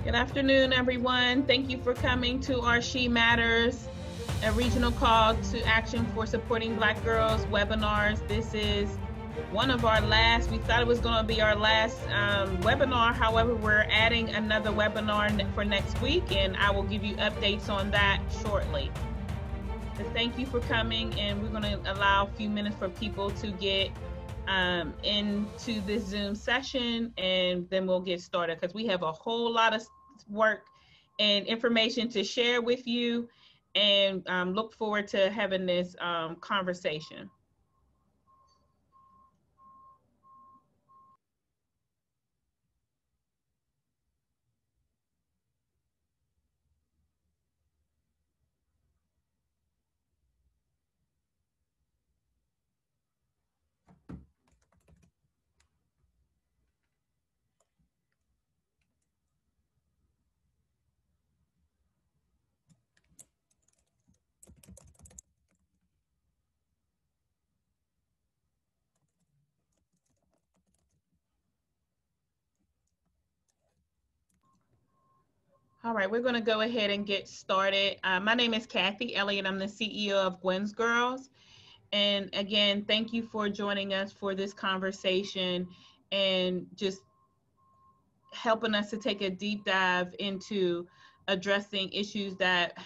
Good afternoon, everyone. Thank you for coming to our She Matters, a regional call to action for supporting Black girls webinars. This is one of our last, we thought it was going to be our last webinar. However, we're adding another webinar for next week, and I will give you updates on that shortly. But thank you for coming, and we're going to allow a few minutes for people to get into this Zoom session, and then we'll get started because we have a whole lot of work and information to share with you, and look forward to having this conversation. All right, we're going to go ahead and get started. My name is Kathy Elliott. I'm the CEO of Gwen's Girls. And again, thank you for joining us for this conversation and just helping us to take a deep dive into addressing issues that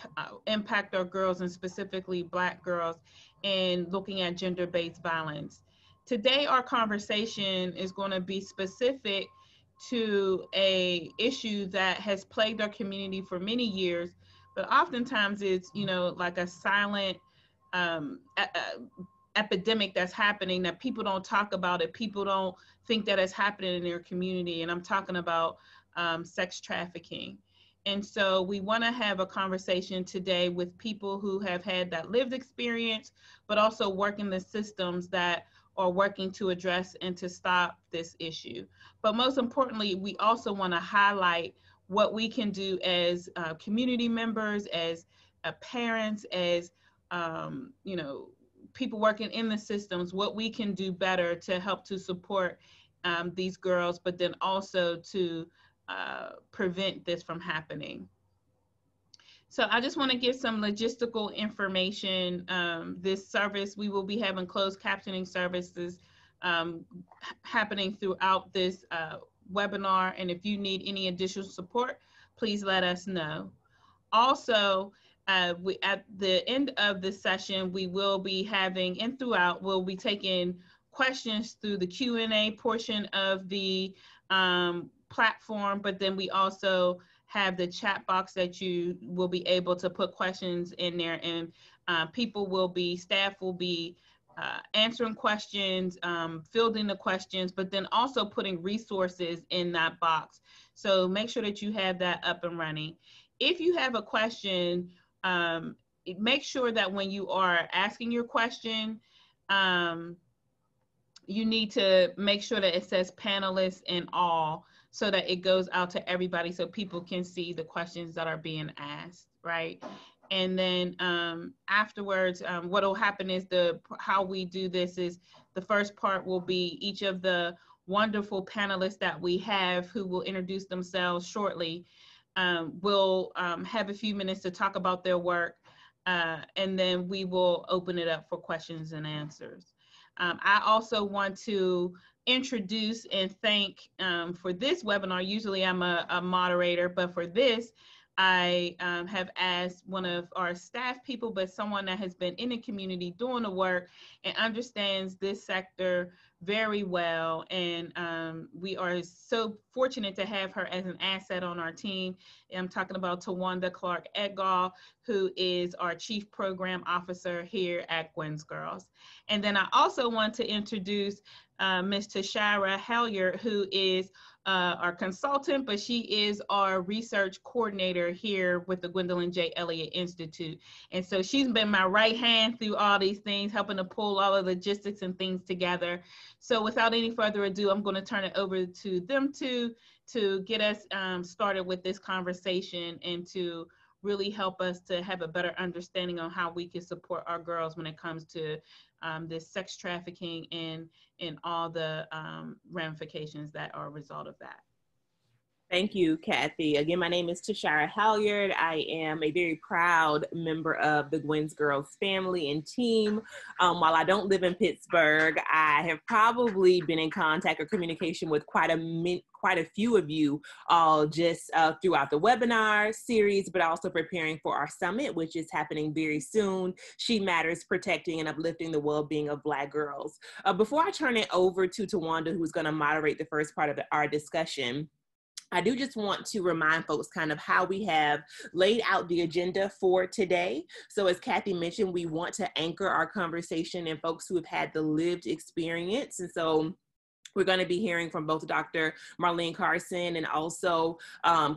impact our girls, and specifically Black girls, and looking at gender-based violence. Today, our conversation is going to be specific to a issue that has plagued our community for many years, but oftentimes it's, like a silent epidemic that's happening that people don't talk about it. People don't think that it's happening in their community. And I'm talking about sex trafficking. And so we want to have a conversation today with people who have had that lived experience, but also work in the systems that are working to address and to stop this issue. But most importantly, we also want to highlight what we can do as community members, as parents, as people working in the systems, what we can do better to help to support these girls, but then also to prevent this from happening. So I just want to give some logistical information. This service, we will be having closed captioning services happening throughout this webinar. And if you need any additional support, please let us know. Also, at the end of the session, we will be having, and throughout, we'll be taking questions through the Q&A portion of the platform, but then we also have the chat box that you will be able to put questions in there, and staff will be answering questions, fielding the questions, but then also putting resources in that box. So make sure that you have that up and running. If you have a question, make sure that when you are asking your question, you need to make sure that it says panelists and all, so that it goes out to everybody so people can see the questions that are being asked, right? And then afterwards, what will happen is how we do this is the first part will be each of the wonderful panelists that we have who will introduce themselves shortly. We'll have a few minutes to talk about their work, and then we will open it up for questions and answers. I also want to introduce and thank for this webinar. Usually I'm a moderator, but for this, I have asked one of our staff people, but someone that has been in the community doing the work and understands this sector very well. And we are so fortunate to have her as an asset on our team. I'm talking about Tawanda Clark-Edgall, who is our Chief Program Officer here at Gwen's Girls. And then I also want to introduce Ms. Tashara Hellier, who is our consultant, but she is our research coordinator here with the Gwendolyn J. Elliott Institute. And so she's been my right hand through all these things, helping to pull all the logistics and things together. So without any further ado, I'm going to turn it over to them to get us started with this conversation and to really help us to have a better understanding on how we can support our girls when it comes to this sex trafficking and all the ramifications that are a result of that. Thank you, Kathy. Again, my name is Tashara Halyard. I am a very proud member of the Gwen's Girls family and team. While I don't live in Pittsburgh, I have probably been in contact or communication with quite a few of you all just throughout the webinar series, but also preparing for our summit, which is happening very soon. She Matters, Protecting and Uplifting the Well-Being of Black Girls. Before I turn it over to Tawanda, who's going to moderate the first part of our discussion, I do just want to remind folks kind of how we have laid out the agenda for today. So as Kathy mentioned, we want to anchor our conversation in folks who have had the lived experience. And so we're going to be hearing from both Dr. Marlene Carson and also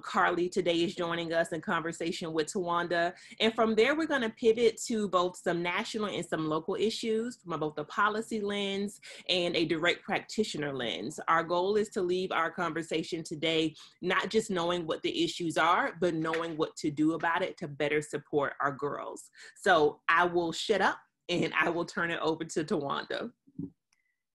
Carly today is joining us in conversation with Tawanda. And from there, we're going to pivot to both some national and some local issues from both the policy lens and a direct practitioner lens. Our goal is to leave our conversation today not just knowing what the issues are, but knowing what to do about it to better support our girls. So I will shut up and I will turn it over to Tawanda.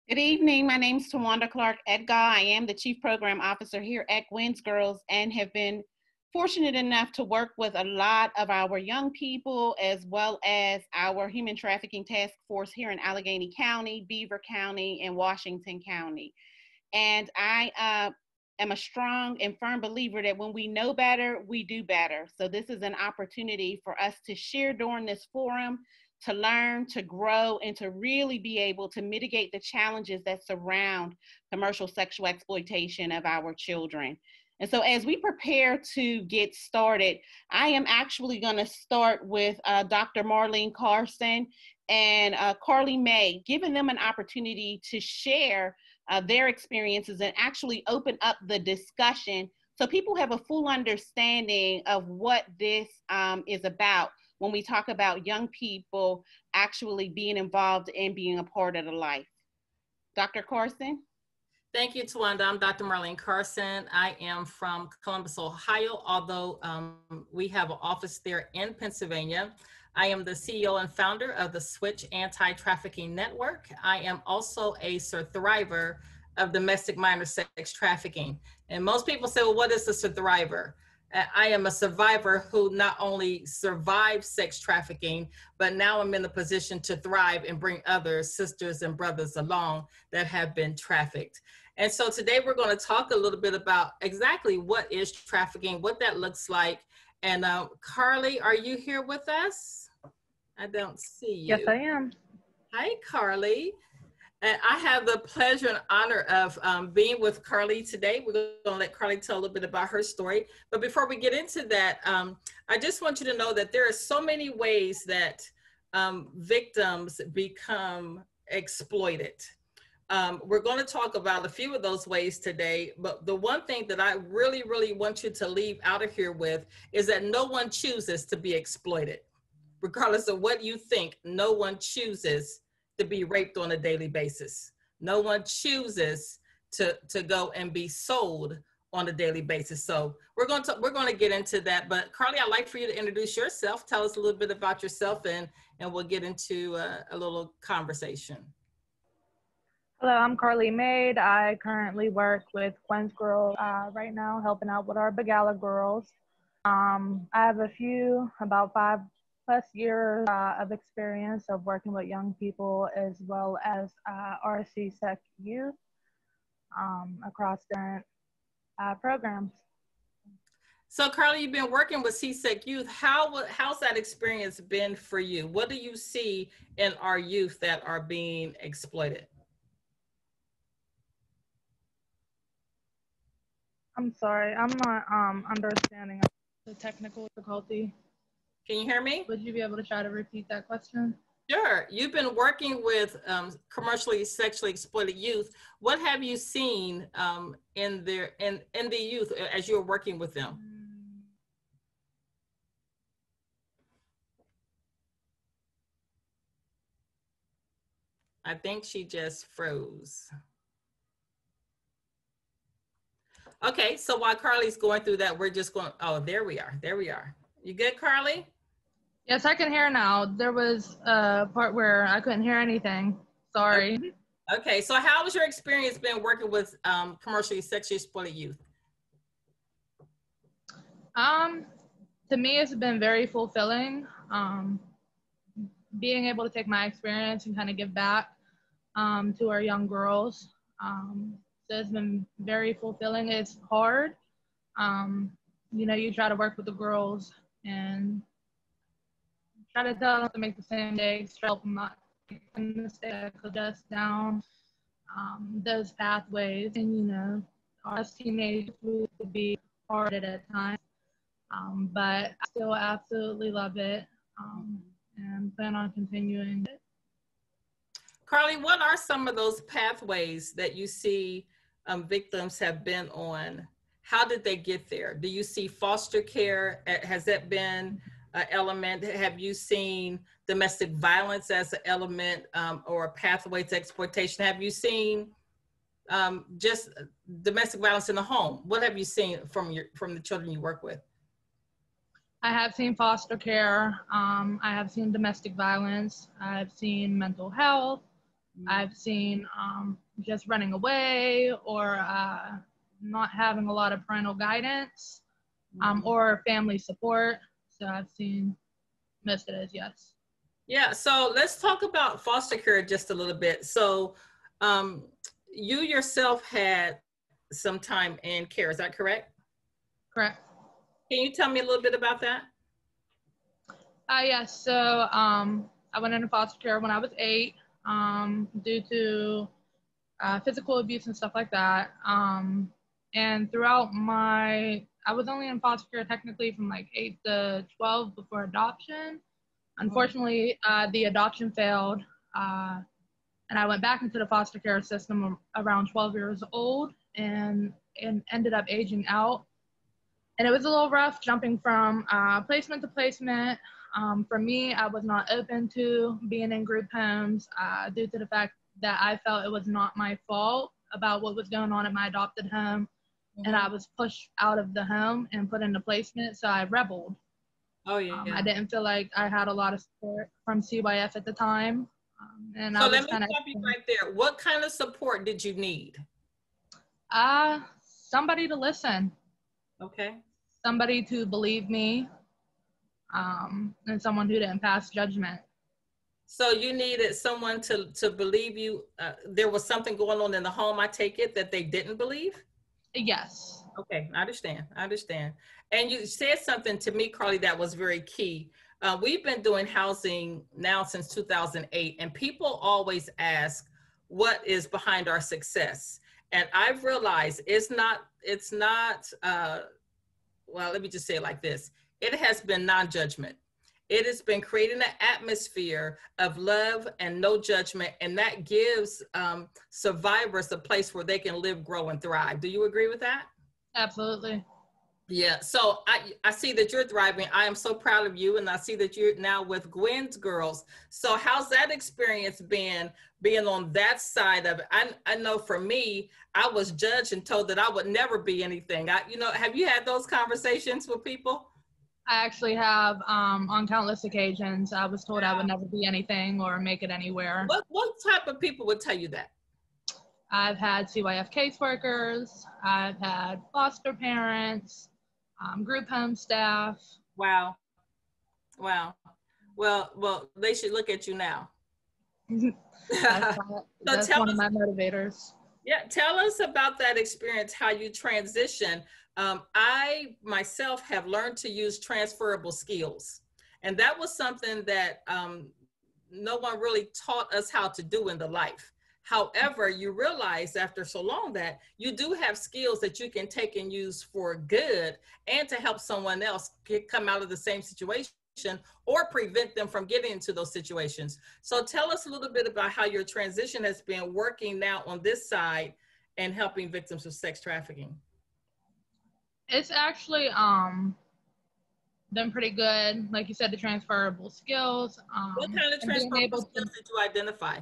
Good evening. My name is Tawanda Clark Edgar. I am the Chief Program Officer here at Gwen's Girls and have been fortunate enough to work with a lot of our young people as well as our Human Trafficking Task Force here in Allegheny County, Beaver County, and Washington County. And I am a strong and firm believer that when we know better, we do better. So this is an opportunity for us to share during this forum, to learn, to grow, and to really be able to mitigate the challenges that surround commercial sexual exploitation of our children. And so as we prepare to get started, I am actually gonna start with Dr. Marlene Carson and Carly May, giving them an opportunity to share their experiences and actually open up the discussion so people have a full understanding of what this is about when we talk about young people actually being involved and being a part of the life. Dr. Carson? Thank you, Tawanda. I'm Dr. Marlene Carson. I am from Columbus, Ohio, although we have an office there in Pennsylvania. I am the CEO and founder of the Switch Anti-Trafficking Network. I am also a survivor of domestic minor sex trafficking. And most people say, well, what is a survivor? I am a survivor who not only survived sex trafficking, but now I'm in the position to thrive and bring other sisters and brothers along that have been trafficked. And so today we're going to talk a little bit about exactly what is trafficking, what that looks like. And Carly, are you here with us? I don't see you. Yes, I am. Hi, Carly. And I have the pleasure and honor of being with Carly today. We're going to let Carly tell a little bit about her story. But before we get into that, I just want you to know that there are so many ways that victims become exploited. We're going to talk about a few of those ways today. But the one thing that I really, really want you to leave out of here with is that no one chooses to be exploited. Regardless of what you think, no one chooses to be raped on a daily basis. No one chooses to go and be sold on a daily basis. So we're going to get into that. But Carly, I'd like for you to introduce yourself. Tell us a little bit about yourself, and we'll get into a little conversation. Hello, I'm Carly Maid. I currently work with Gwen's Girls right now, helping out with our Begala girls. I have about 5+ years of experience of working with young people as well as our CSEC youth across different programs. So Carly, you've been working with CSEC youth. How's that experience been for you? What do you see in our youth that are being exploited? I'm sorry, I'm not understanding the technical difficulty. Can you hear me? Would you be able to try to repeat that question? Sure. You've been working with commercially sexually exploited youth. What have you seen in the youth as you're working with them? I think she just froze. Okay, so while Carly's going through that, we're just going, oh, there we are. There we are. You good, Carly? Yes, I can hear now. There was a part where I couldn't hear anything. Sorry. Okay, so how has your experience been working with commercially sexually exploited youth? To me, it's been very fulfilling. Being able to take my experience and kind of give back to our young girls. So it's been very fulfilling. It's hard. You know, you try to work with the girls and try to tell them to make the same mistakes, help them not make the mistakes, adjust down those pathways. And, you know, us teenagers would be hard at times. But I still absolutely love it and plan on continuing it. Carly, what are some of those pathways that you see victims have been on? How did they get there? Do you see foster care? Has that been an element? Have you seen domestic violence as an element or a pathway to exploitation? Have you seen just domestic violence in the home? What have you seen from the children you work with? I have seen foster care. I have seen domestic violence. I've seen mental health. I've seen just running away or not having a lot of parental guidance or family support. So I've seen most of those, yes. Yeah, so let's talk about foster care just a little bit. So you yourself had some time in care, is that correct? Correct. Can you tell me a little bit about that? Yes, so I went into foster care when I was 8 due to physical abuse and stuff like that. And throughout I was only in foster care technically from like 8 to 12 before adoption. Unfortunately, the adoption failed, and I went back into the foster care system around 12 years old and ended up aging out. And it was a little rough jumping from placement to placement. For me, I was not open to being in group homes due to the fact that I felt it was not my fault about what was going on at my adopted home. And I was pushed out of the home and put into placement, so I rebelled. Oh, yeah. I didn't feel like I had a lot of support from CYF at the time. And so I let me stop you right there. What kind of support did you need? Somebody to listen. Okay. Somebody to believe me, and someone who didn't pass judgment. So you needed someone to believe you. There was something going on in the home, I take it, that they didn't believe? Yes. Okay, I understand. And you said something to me, Carly, that was very key. We've been doing housing now since 2008, and people always ask, what is behind our success? And I've realized it's not, well, let me just say it like this. It has been non-judgment. It has been creating an atmosphere of love and no judgment, and that gives survivors a place where they can live, grow, and thrive. Do you agree with that? Absolutely. Yeah, so I see that you're thriving. I am so proud of you, and I see that you're now with Gwen's Girls. So how's that experience been, being on that side of it? I know for me, I was judged and told that I would never be anything. Have you had those conversations with people? I actually have, on countless occasions, I was told I would never be anything or make it anywhere. What type of people would tell you that? I've had CYF caseworkers, I've had foster parents, group home staff. Wow. Well, they should look at you now. That's one of my motivators. Yeah, tell us about that experience, how you transition. I myself have learned to use transferable skills. And that was something that no one really taught us how to do in the life. However, you realize after so long that you do have skills that you can take and use for good and to help someone else come out of the same situation or prevent them from getting into those situations. So tell us a little bit about how your transition has been working now on this side and helping victims of sex trafficking. It's actually been pretty good. Like you said, the transferable skills. What kind of transferable skills did you identify?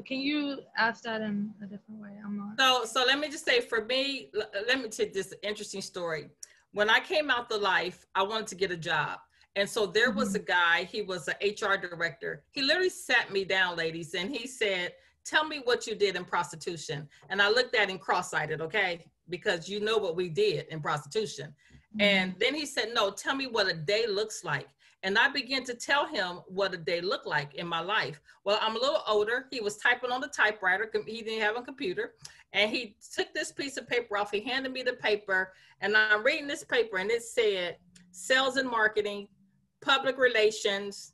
Can you ask that in a different way? I'm not. So let me just say, for me, let me take this interesting story. When I came out the life, I wanted to get a job. And so there was a guy, he was an HR director. He literally sat me down, ladies, and he said, tell me what you did in prostitution. And I looked at him cross-eyed, okay? Because you know what we did in prostitution. And then he said, no, tell me what a day looks like. And I began to tell him what a day looked like in my life. Well, I'm a little older. He was typing on the typewriter. He didn't have a computer. And he took this piece of paper off. He handed me the paper. And I'm reading this paper, and it said, sales and marketing, public relations,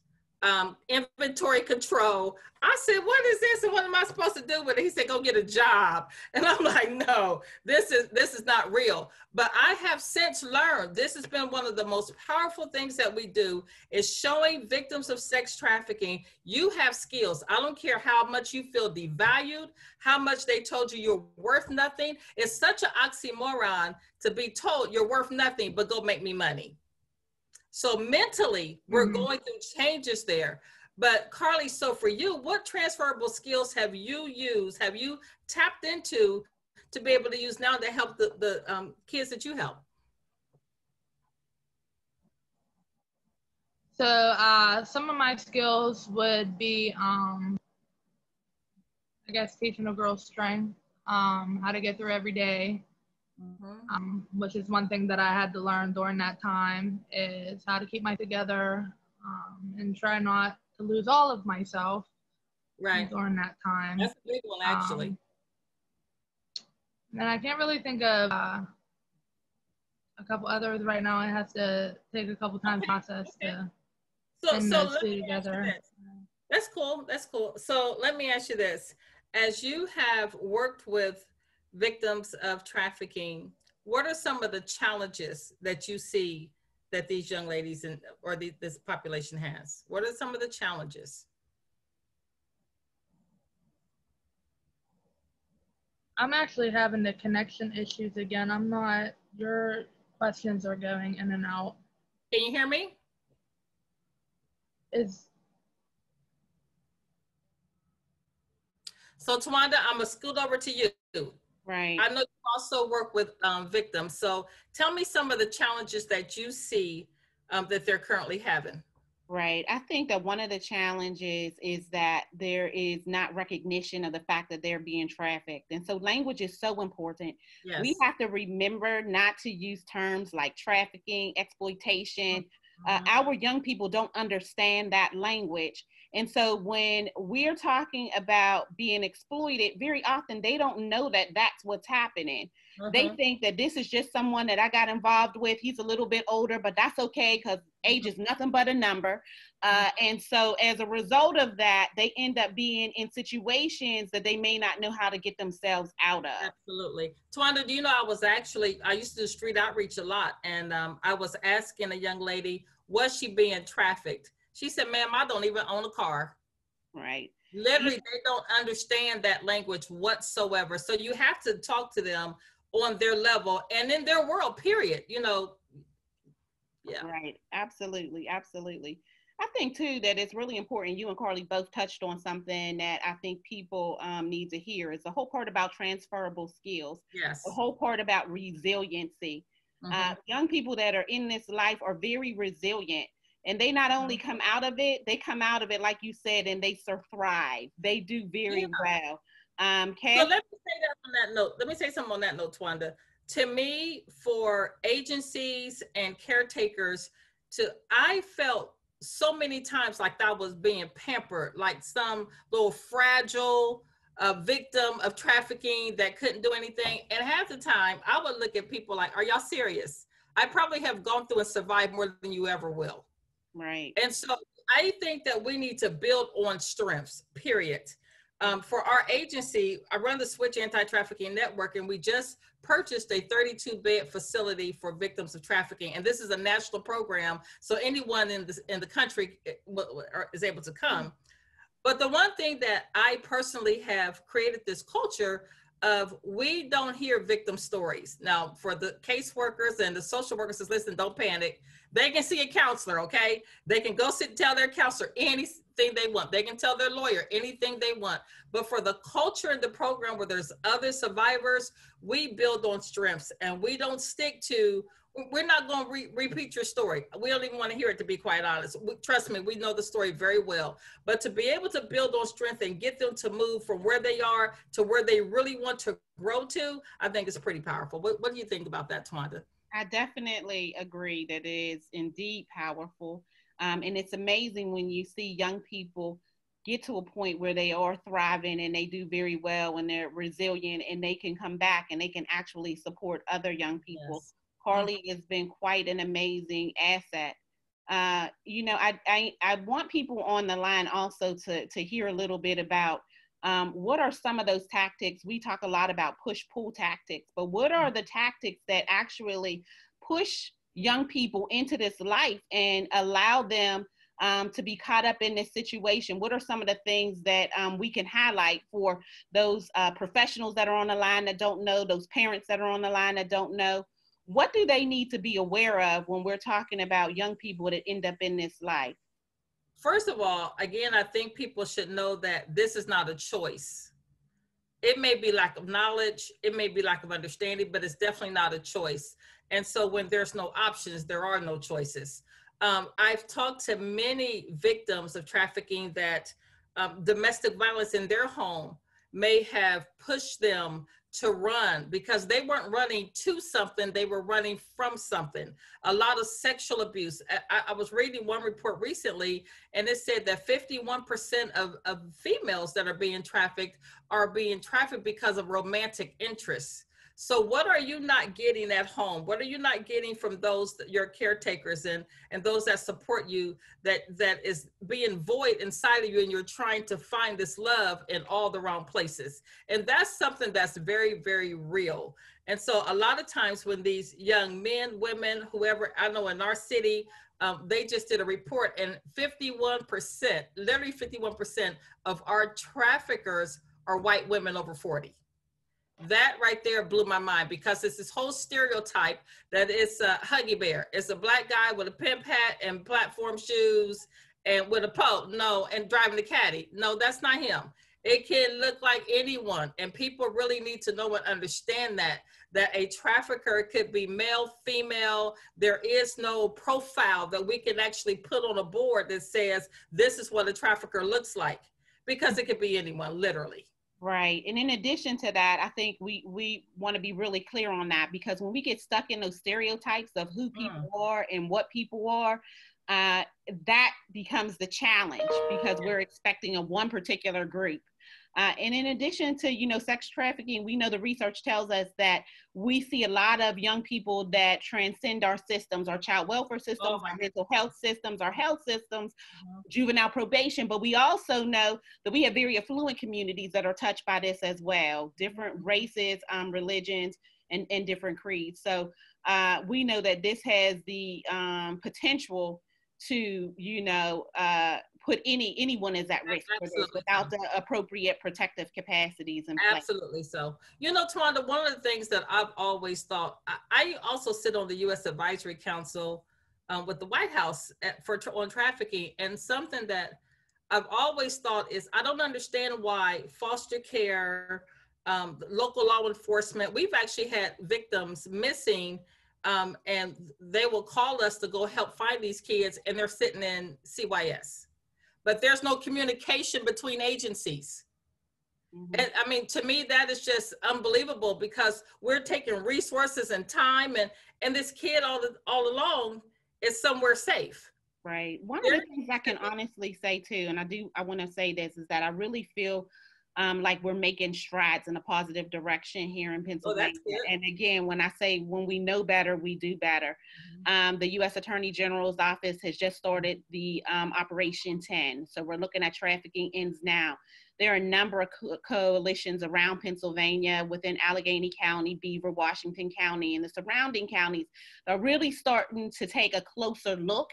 inventory control. I said, what is this? And what am I supposed to do with it? He said, go get a job. And I'm like, no, this is not real. But I have since learned, this has been one of the most powerful things that we do, is showing victims of sex trafficking, you have skills. I don't care how much you feel devalued, how much they told you you're worth nothing. It's such an oxymoron to be told you're worth nothing, but go make me money. So mentally, we're going through changes there. But Carly, so for you, what transferable skills have you used, have you tapped into to be able to use now to help the kids that you help? So some of my skills would be, I guess, teaching a girl strength, how to get through every day. Which is one thing that I had to learn during that time, is how to keep my together and try not to lose all of myself during that time. That's a big one, actually. And I can't really think of a couple others right now. It has to take a couple times process to pin those two together. That's cool. That's cool. So let me ask you this. As you have worked with victims of trafficking, what are some of the challenges that you see that these young ladies or this population has? What are some of the challenges? I'm actually having the connection issues again. I'm not, your questions are going in and out. Can you hear me? So Tawanda, I'm gonna scoot over to you. Right. I know you also work with victims. So tell me some of the challenges that you see that they're currently having. Right. I think that one of the challenges is that there is not recognition of the fact that they're being trafficked. And so language is so important. Yes. We have to remember not to use terms like trafficking, exploitation. Our young people don't understand that language. And so when we're talking about being exploited, very often they don't know that that's what's happening. They think that this is just someone that I got involved with. He's a little bit older, but that's okay because age is nothing but a number. And so as a result of that, they end up being in situations that they may not know how to get themselves out of. Absolutely. Tawanda, do you know, I used to do street outreach a lot. And I was asking a young lady, was she being trafficked? She said, ma'am, I don't even own a car. Right. Literally, they don't understand that language whatsoever. So you have to talk to them on their level and in their world, period. You know, yeah. Right. Absolutely. Absolutely. I think too that it's really important. You and Carly both touched on something that I think people need to hear. Is the whole part about transferable skills. Yes. The whole part about resiliency. Young people that are in this life are very resilient. And they not only come out of it, they come out of it, like you said, and they thrive. They do very well. So let me say that on that note. Let me say something on that note, Tawanda. To me, for agencies and caretakers, I felt so many times like I was being pampered, like some little fragile victim of trafficking that couldn't do anything. And half the time, I would look at people like, are y'all serious? I probably have gone through and survived more than you ever will. Right. And so I think that we need to build on strengths, period. For our agency, I run the Switch Anti-Trafficking Network, and we just purchased a 32-bed facility for victims of trafficking. And this is a national program, so anyone in the country is able to come. But the one thing that I personally have created this culture of, we don't hear victim stories. Now, for the caseworkers and the social workers that's listening, don't panic. They can see a counselor, okay? They can go sit and tell their counselor anything they want. They can tell their lawyer anything they want. But for the culture in the program where there's other survivors, we build on strengths, and we don't stick to we're not going to repeat your story. We don't even want to hear it, to be quite honest. Trust me, we know the story very well. But to be able to build on strength and get them to move from where they are to where they really want to grow to, I think is pretty powerful. What do you think about that, Tawanda? I definitely agree that it is indeed powerful. And it's amazing when you see young people get to a point where they are thriving and they do very well and they're resilient and they can come back and they can actually support other young people. Yes. Carly has been quite an amazing asset. You know, I want people on the line also to hear a little bit about what are some of those tactics. We talk a lot about push-pull tactics, but what are the tactics that actually push young people into this life and allow them to be caught up in this situation? What are some of the things that we can highlight for those professionals that are on the line that don't know, those parents that are on the line that don't know? What do they need to be aware of when we're talking about young people that end up in this life? First of all, again, I think people should know that this is not a choice. It may be lack of knowledge, it may be lack of understanding, but it's definitely not a choice. And so when there's no options, there are no choices. I've talked to many victims of trafficking that domestic violence in their home may have pushed them to run because they weren't running to something, they were running from something. A lot of sexual abuse. I was reading one report recently and it said that 51% of females that are being trafficked because of romantic interests. So what are you not getting at home? What are you not getting from those, your caretakers and those that support you, that is being void inside of you, and you're trying to find this love in all the wrong places? And that's something that's very, very real. And so a lot of times when these young men, women, whoever, I know in our city, they just did a report, and 51%, literally 51% of our traffickers are white women over 40. That right there blew my mind, because it's this whole stereotype that it's a Huggy Bear. It's a black guy with a pimp hat and platform shoes and with a pole. No, and driving a caddy. No, that's not him. It can look like anyone. And people really need to know and understand that a trafficker could be male, female. There is no profile that we can actually put on a board that says this is what a trafficker looks like, because it could be anyone, literally. Right. And in addition to that, I think we want to be really clear on that, because when we get stuck in those stereotypes of who people are and what people are, that becomes the challenge, because we're expecting a one particular group. And in addition to, you know, sex trafficking, we know the research tells us that we see a lot of young people that transcend our systems, our child welfare systems, our mental health systems, our health systems, juvenile probation. But we also know that we have very affluent communities that are touched by this as well, different races, religions, and different creeds. So we know that this has the potential to, you know, put anyone is at risk for this without the appropriate protective capacities in place. Absolutely so. You know, Tawanda, one of the things that I've always thought, I also sit on the U.S. Advisory Council with the White House on trafficking, and something that I've always thought is, I don't understand why foster care, local law enforcement, we've actually had victims missing, and they will call us to go help find these kids, and they're sitting in CYS. But there's no communication between agencies. And I mean, to me, that is just unbelievable, because we're taking resources and time, and this kid all along is somewhere safe. Right. One of the things I can honestly say too, and I want to say this, is that I really feel like we're making strides in a positive direction here in Pennsylvania. And again, when I say when we know better, we do better. The U.S. Attorney General's office has just started the Operation 10. So we're looking at trafficking ends now. There are a number of coalitions around Pennsylvania, within Allegheny County, Beaver, Washington County, and the surrounding counties that are really starting to take a closer look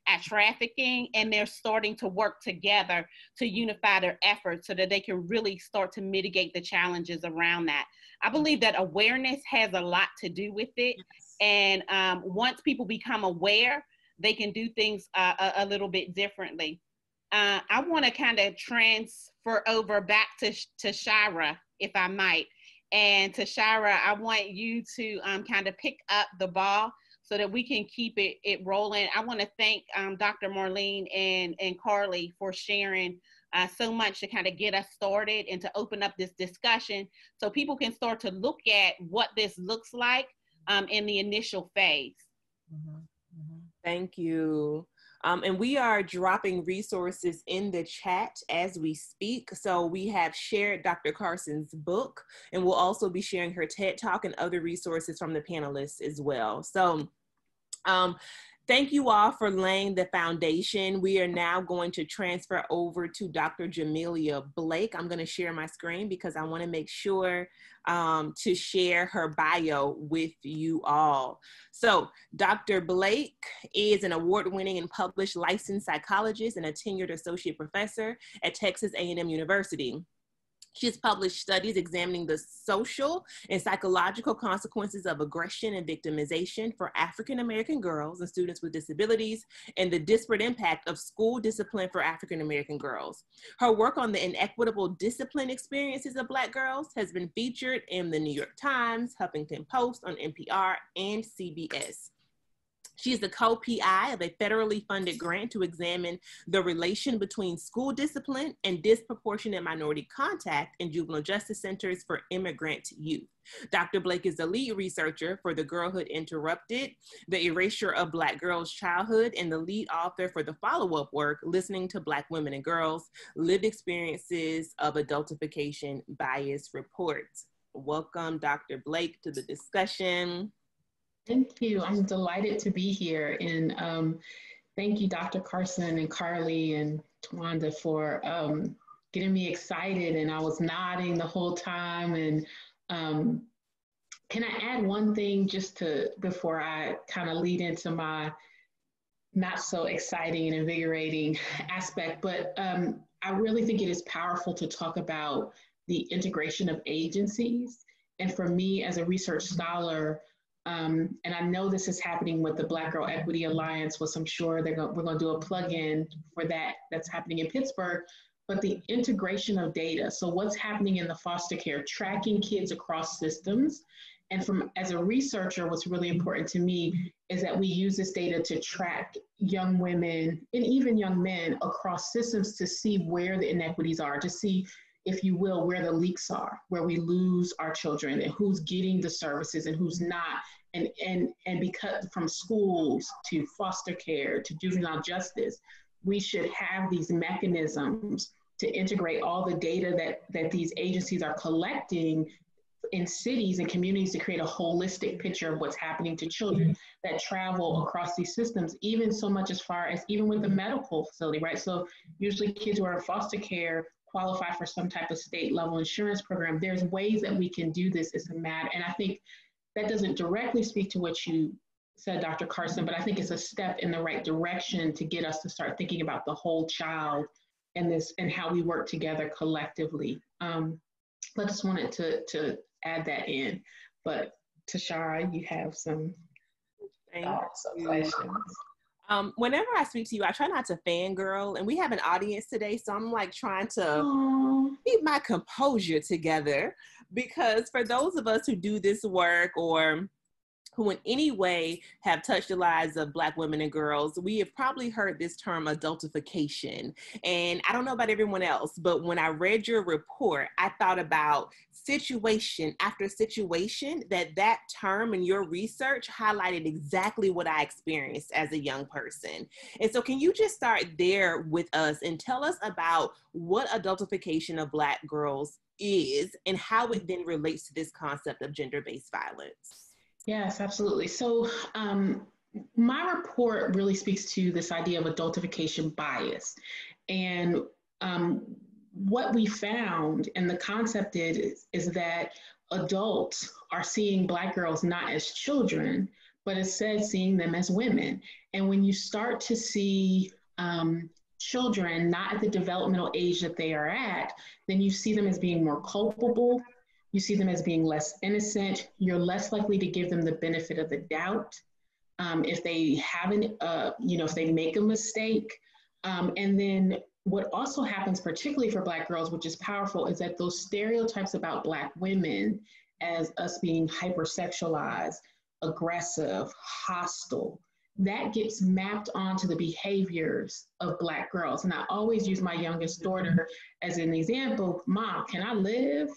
at trafficking, and they're starting to work together to unify their efforts so that they can really start to mitigate the challenges around that. I believe that awareness has a lot to do with it. And once people become aware, they can do things a little bit differently. I want to kind of transfer over back to Shira, if I might. And to Shira, I want you to kind of pick up the ball so that we can keep it rolling. I want to thank Dr. Marlene and Carly for sharing so much to kind of get us started and to open up this discussion so people can start to look at what this looks like in the initial phase. Thank you. And we are dropping resources in the chat as we speak. So we have shared Dr. Carson's book, and we'll also be sharing her TED Talk and other resources from the panelists as well. So thank you all for laying the foundation. We are now going to transfer over to Dr. Jamelia Blake. I'm going to share my screen because I want to make sure to share her bio with you all. So Dr. Blake is an award-winning and published licensed psychologist and a tenured associate professor at Texas A&M University. She has published studies examining the social and psychological consequences of aggression and victimization for African-American girls and students with disabilities and the disparate impact of school discipline for African-American girls. Her work on the inequitable discipline experiences of Black girls has been featured in the New York Times, Huffington Post, on NPR, and CBS. She is the co-PI of a federally funded grant to examine the relation between school discipline and disproportionate minority contact in juvenile justice centers for immigrant youth. Dr. Blake is the lead researcher for The Girlhood Interrupted, The Erasure of Black Girls' Childhood, and the lead author for the follow-up work, Listening to Black Women and Girls, Lived Experiences of Adultification Bias Reports. Welcome, Dr. Blake, to the discussion. Thank you. I'm delighted to be here. And thank you, Dr. Carson and Carly and Tawanda, for getting me excited. And I was nodding the whole time. And can I add one thing before I kind of lead into my not so exciting and invigorating aspect? But I really think it is powerful to talk about the integration of agencies. And for me as a research scholar, and I know this is happening with the Black Girl Equity Alliance, which I'm sure we're going to do a plug-in for that. That's happening in Pittsburgh, but the integration of data. So what's happening in the foster care, tracking kids across systems. And as a researcher, what's really important to me is that we use this data to track young women and even young men across systems to see where the inequities are, to see, if you will, where the leaks are, where we lose our children and who's getting the services and who's not. And because from schools to foster care to juvenile justice, we should have these mechanisms to integrate all the data that these agencies are collecting in cities and communities to create a holistic picture of what's happening to children that travel across these systems, even so much as far as even with the medical facility, right? So usually kids who are in foster care qualify for some type of state level insurance program. There's ways that we can do this as a matter. And I think that doesn't directly speak to what you said, Dr. Carson, but I think it's a step in the right direction to get us to start thinking about the whole child and this and how we work together collectively. I just wanted to add that in. But Tashara, you have some thoughts or questions. Whenever I speak to you, I try not to fangirl, and we have an audience today, so I'm like trying to keep my composure together, because for those of us who do this work or who in any way have touched the lives of Black women and girls, we have probably heard this term adultification. And I don't know about everyone else, but when I read your report, I thought about situation after situation, that term in your research highlighted exactly what I experienced as a young person. And so can you just start there with us and tell us about what adultification of Black girls is and how it then relates to this concept of gender-based violence? Yes, absolutely. So my report really speaks to this idea of adultification bias. And what we found, and the concept is that adults are seeing Black girls not as children, but instead seeing them as women. And when you start to see children not at the developmental age that they are at, then you see them as being more culpable. You see them as being less innocent. You're less likely to give them the benefit of the doubt if they haven't, if they make a mistake. And then what also happens, particularly for Black girls, which is powerful, is that those stereotypes about Black women as us being hypersexualized aggressive, hostile, that gets mapped onto the behaviors of Black girls. And I always use my youngest daughter as an example. Mom, can I live?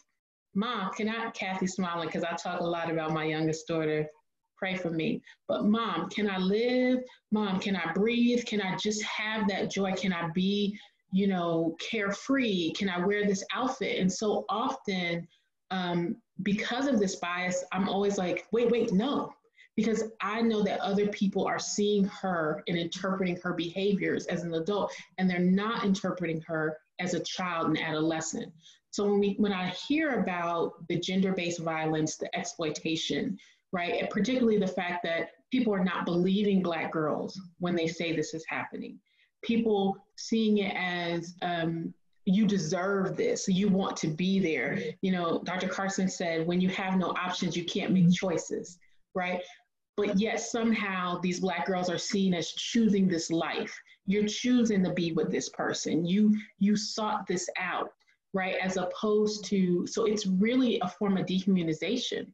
Mom, can I, Kathy's smiling because I talk a lot about my youngest daughter. Pray for me. But Mom, can I live? Mom, can I breathe? Can I just have that joy? Can I be, you know, carefree? Can I wear this outfit? And so often, because of this bias, I'm always like, wait, no. Because I know that other people are seeing her and interpreting her behaviors as an adult, and they're not interpreting her as a child and adolescent. So when I hear about the gender-based violence, the exploitation, right, and particularly the fact that people are not believing Black girls when they say this is happening, people seeing it as you deserve this, you want to be there. You know, Dr. Carson said, when you have no options, you can't make choices, right? But yet somehow these Black girls are seen as choosing this life. You're choosing to be with this person. You sought this out, right? As opposed to, so it's really a form of dehumanization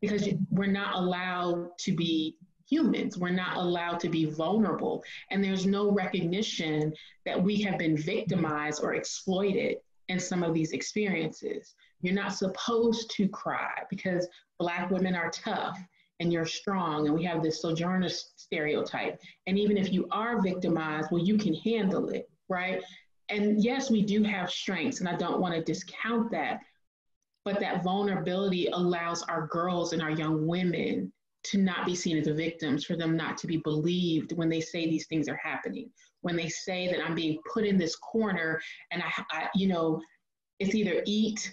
because we're not allowed to be humans. We're not allowed to be vulnerable. And there's no recognition that we have been victimized or exploited in some of these experiences. You're not supposed to cry because Black women are tough and you're strong, and we have this sojourner stereotype. And even if you are victimized, well, you can handle it, right? And yes, we do have strengths, and I don't want to discount that, but that vulnerability allows our girls and our young women to not be seen as the victims, for them not to be believed when they say these things are happening, when they say that I'm being put in this corner and I you know, it's either eat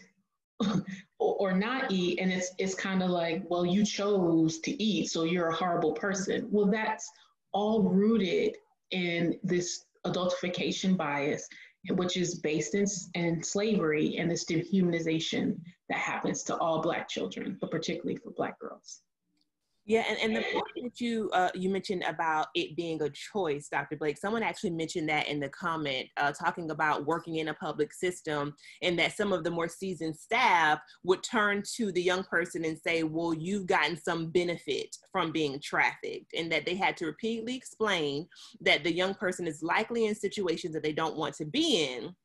or not eat, and it's kind of like, well, you chose to eat, so you're a horrible person. Well, that's all rooted in this adultification bias, which is based in slavery and this dehumanization that happens to all Black children, but particularly for Black girls. Yeah, and the point that you mentioned about it being a choice, Dr. Blake, someone actually mentioned that in the comment, talking about working in a public system, and that some of the more seasoned staff would turn to the young person and say, well, you've gotten some benefit from being trafficked, and that they had to repeatedly explain that the young person is likely in situations that they don't want to be in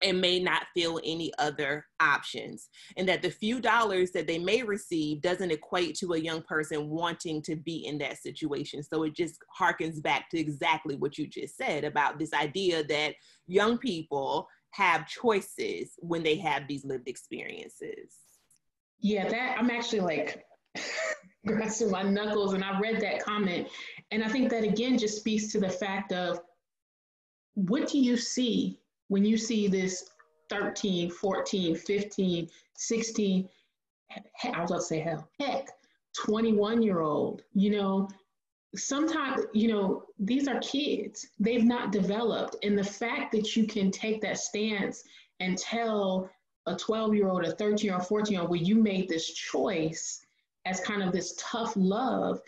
and may not feel any other options, and that the few dollars that they may receive doesn't equate to a young person wanting to be in that situation. So it just harkens back to exactly what you just said about this idea that young people have choices when they have these lived experiences. Yeah, that I'm actually like grasping my knuckles, and I read that comment, and I think that again just speaks to the fact of, what do you see when you see this 13, 14, 15, 16, I was about to say heck, 21-year-old, you know, sometimes, you know, these are kids, they've not developed. And the fact that you can take that stance and tell a 12-year-old, a 13-year-old, 14-year-old, well, you made this choice as kind of this tough love,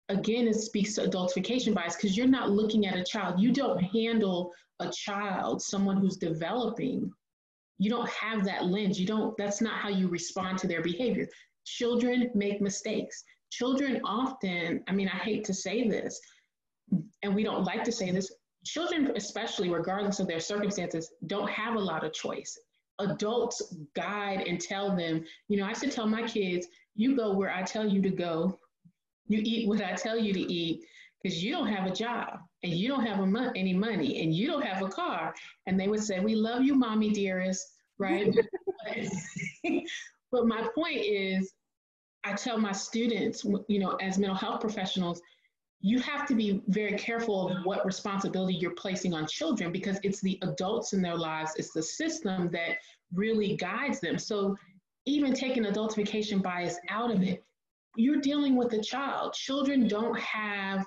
again, it speaks to adultification bias, because you're not looking at a child. You don't handle a child, someone who's developing. You don't have that lens. That's not how you respond to their behavior. Children make mistakes. Children often, I mean, I hate to say this, and we don't like to say this, children, especially regardless of their circumstances, don't have a lot of choice. Adults guide and tell them, you know, I used to tell my kids, you go where I tell you to go. You eat what I tell you to eat, because you don't have a job and you don't have any money and you don't have a car. And they would say, we love you, mommy dearest, right? But my point is, I tell my students, you know, as mental health professionals, you have to be very careful of what responsibility you're placing on children, because it's the adults in their lives, it's the system that really guides them. So even taking adultification bias out of it, you're dealing with a child. Children don't have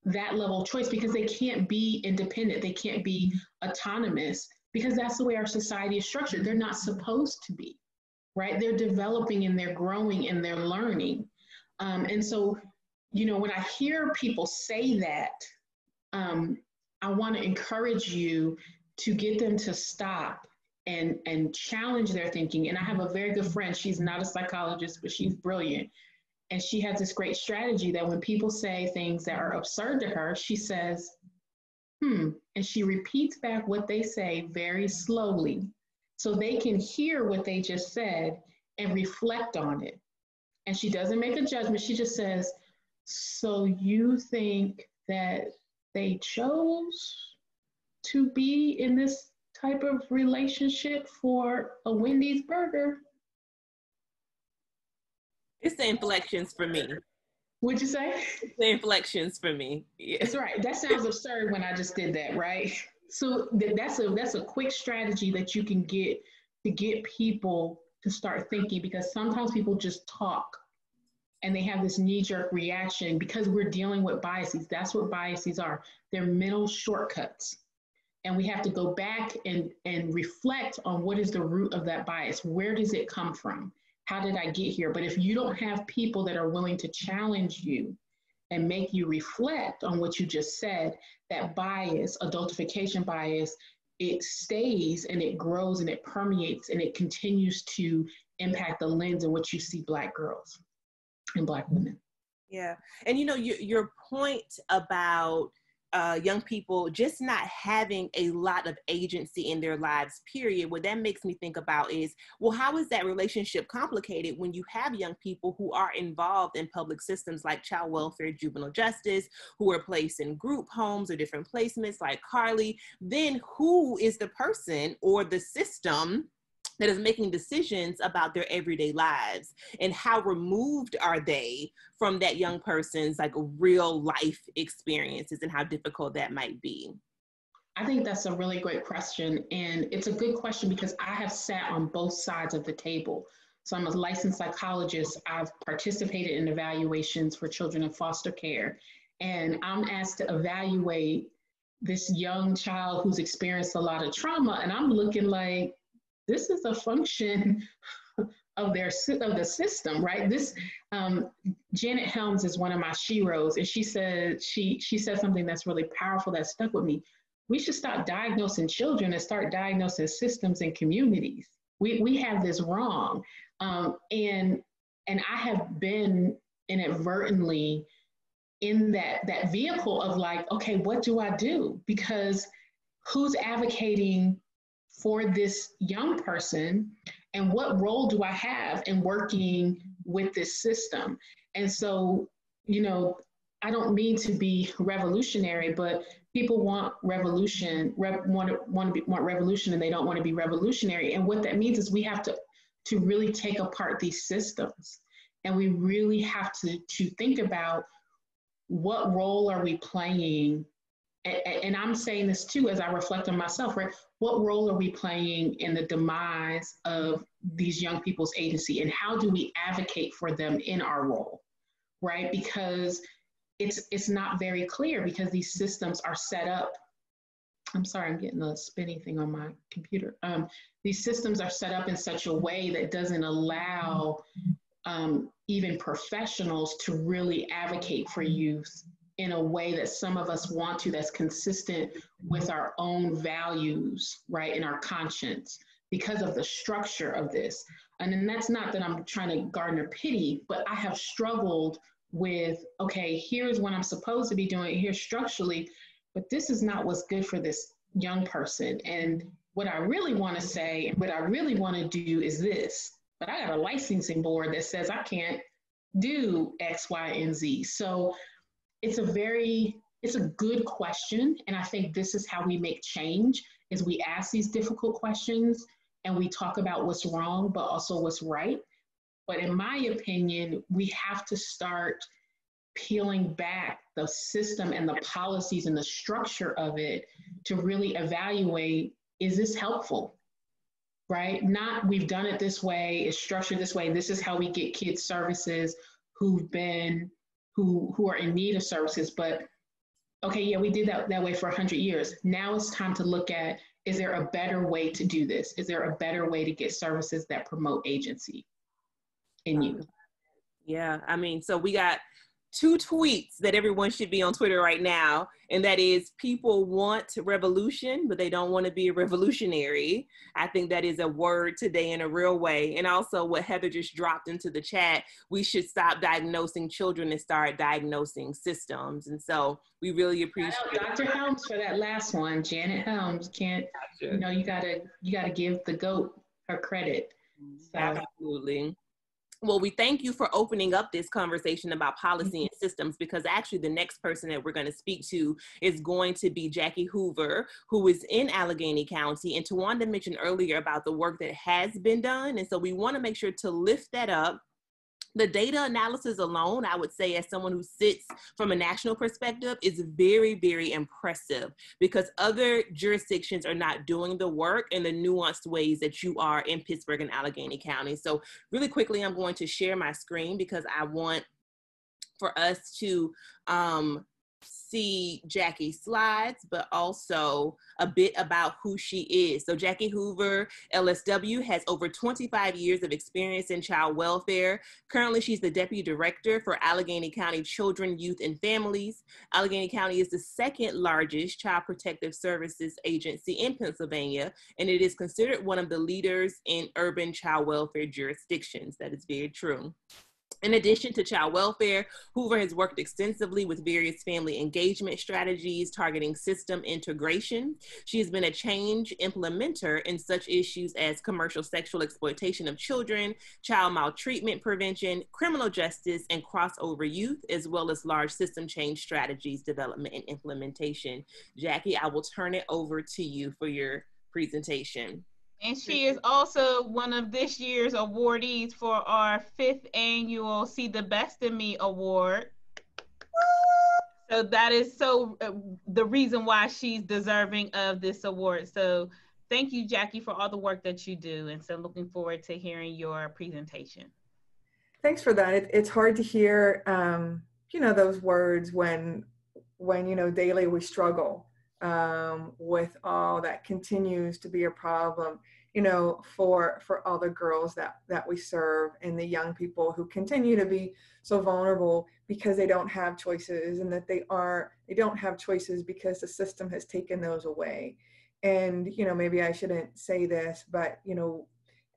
that level of choice because they can't be independent. They can't be autonomous because that's the way our society is structured. They're not supposed to be, right? They're developing and they're growing and they're learning. And so, you know, when I hear people say that, I want to encourage you to get them to stop and challenge their thinking. And I have a very good friend. She's not a psychologist, but she's brilliant. And she has this great strategy that when people say things that are absurd to her, she says, and she repeats back what they say very slowly so they can hear what they just said and reflect on it. And she doesn't make a judgment. She just says, so you think that they chose to be in this type of relationship for a Wendy's burger? It's the inflections for me. What'd you say? The inflections for me. Yeah. That's right. That sounds absurd when I just did that, right? So that's a quick strategy that you can get to get people to start thinking, because sometimes people just talk and they have this knee-jerk reaction because we're dealing with biases. That's what biases are. They're mental shortcuts. And we have to go back and reflect on what is the root of that bias. Where does it come from? How did I get here? But if you don't have people that are willing to challenge you and make you reflect on what you just said, that bias, adultification bias, it stays and it grows and it permeates and it continues to impact the lens in which you see Black girls and Black women. Yeah. And your point about young people just not having a lot of agency in their lives, period, what that makes me think about is, well, how is that relationship complicated when you have young people who are involved in public systems like child welfare, juvenile justice, who are placed in group homes or different placements like Carly? Then who is the person or the system that is making decisions about their everyday lives, and how removed are they from that young person's like real life experiences and how difficult that might be? I think that's a really great question. And it's a good question because I have sat on both sides of the table. So I'm a licensed psychologist. I've participated in evaluations for children in foster care. And I'm asked to evaluate this young child who's experienced a lot of trauma. And I'm looking like, this is a function of the system, right? This Janet Helms is one of my sheroes, and she said something that's really powerful that stuck with me. We should stop diagnosing children and start diagnosing systems and communities. We have this wrong, and I have been inadvertently in that vehicle of like, okay, what do I do? Because who's advocating for this young person, and what role do I have in working with this system? And so, I don't mean to be revolutionary, but people want revolution, want revolution, and they don't want to be revolutionary. And what that means is we have to really take apart these systems, and we really have to think about what role are we playing. And I'm saying this too as I reflect on myself, right? What role are we playing in the demise of these young people's agency, and how do we advocate for them in our role, right? Because it's not very clear, because these systems are set up. I'm sorry, I'm getting a spinning thing on my computer. These systems are set up in such a way that doesn't allow even professionals to really advocate for youth in a way that some of us want to, that's consistent with our own values, right, and our conscience, because of the structure of this. And then that's not that I'm trying to garner pity, but I have struggled with, okay, here's what I'm supposed to be doing here structurally, but this is not what's good for this young person. And what I really want to say, what I really want to do is this, but I got a licensing board that says I can't do X, Y, and Z. So it's a good question. And I think this is how we make change, is we ask these difficult questions and we talk about what's wrong, but also what's right. But in my opinion, we have to start peeling back the system and the policies and the structure of it to really evaluate, is this helpful, right? Not we've done it this way, it's structured this way, this is how we get kids services who are in need of services, but okay, yeah, we did that way for 100 years. Now it's time to look at, is there a better way to do this? Is there a better way to get services that promote agency in you? Yeah, I mean, so we got two tweets that everyone should be on Twitter right now. And that is, people want revolution, but they don't want to be a revolutionary. I think that is a word today in a real way. And also what Heather just dropped into the chat, we should stop diagnosing children and start diagnosing systems. And so we really appreciate Dr. Helms for that last one. Janet Helms can't, you know, you gotta give the GOAT her credit. So. Absolutely. Well, we thank you for opening up this conversation about policy and systems, because actually the next person that we're going to speak to is going to be Jackie Hoover, who is in Allegheny County. And Tawanda mentioned earlier about the work that has been done. And so we want to make sure to lift that up. The data analysis alone, I would say, as someone who sits from a national perspective, is very, very impressive, because other jurisdictions are not doing the work in the nuanced ways that you are in Pittsburgh and Allegheny County. So really quickly, I'm going to share my screen because I want for us to see Jackie's slides, but also a bit about who she is. So Jackie Hoover, LSW, has over 25 years of experience in child welfare. Currently, she's the Deputy Director for Allegheny County Children, Youth, and Families. Allegheny County is the second largest child protective services agency in Pennsylvania, and it is considered one of the leaders in urban child welfare jurisdictions. That is very true. In addition to child welfare, Hoover has worked extensively with various family engagement strategies targeting system integration. She has been a change implementer in such issues as commercial sexual exploitation of children, child maltreatment prevention, criminal justice, and crossover youth, as well as large system change strategies development and implementation. Jackie, I will turn it over to you for your presentation. And she is also one of this year's awardees for our 5th annual See the Best in Me award. So that is the reason why she's deserving of this award. So thank you, Jackie, for all the work that you do. And so looking forward to hearing your presentation. Thanks for that. It's hard to hear, you know, those words when, you know, daily we struggle with all that continues to be a problem, you know, for all the girls that we serve and the young people who continue to be so vulnerable because they don't have choices, and that they don't have choices because the system has taken those away. And, you know, maybe I shouldn't say this, but, you know,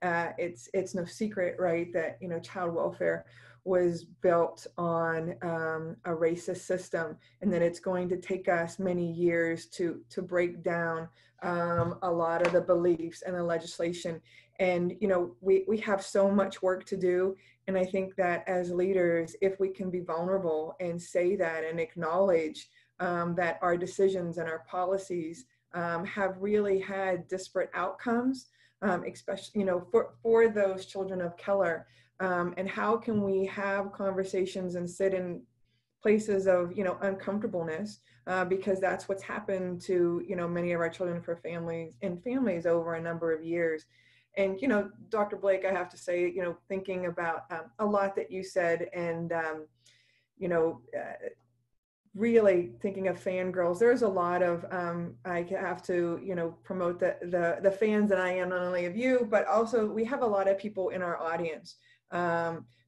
it's no secret, right, that, you know, child welfare was built on a racist system, and that it's going to take us many years to break down a lot of the beliefs and the legislation. And, you know, we have so much work to do. And I think that as leaders, if we can be vulnerable and say that and acknowledge that our decisions and our policies have really had disparate outcomes, especially, you know, for those children of color, and how can we have conversations and sit in places of, you know, uncomfortableness, because that's what's happened to, you know, many of our children for families over a number of years. And, you know, Dr. Blake, I have to say, you know, thinking about a lot that you said, and, you know, really thinking of fangirls, there's a lot of, I have to, you know, promote the fans that I am, not only of you, but also we have a lot of people in our audience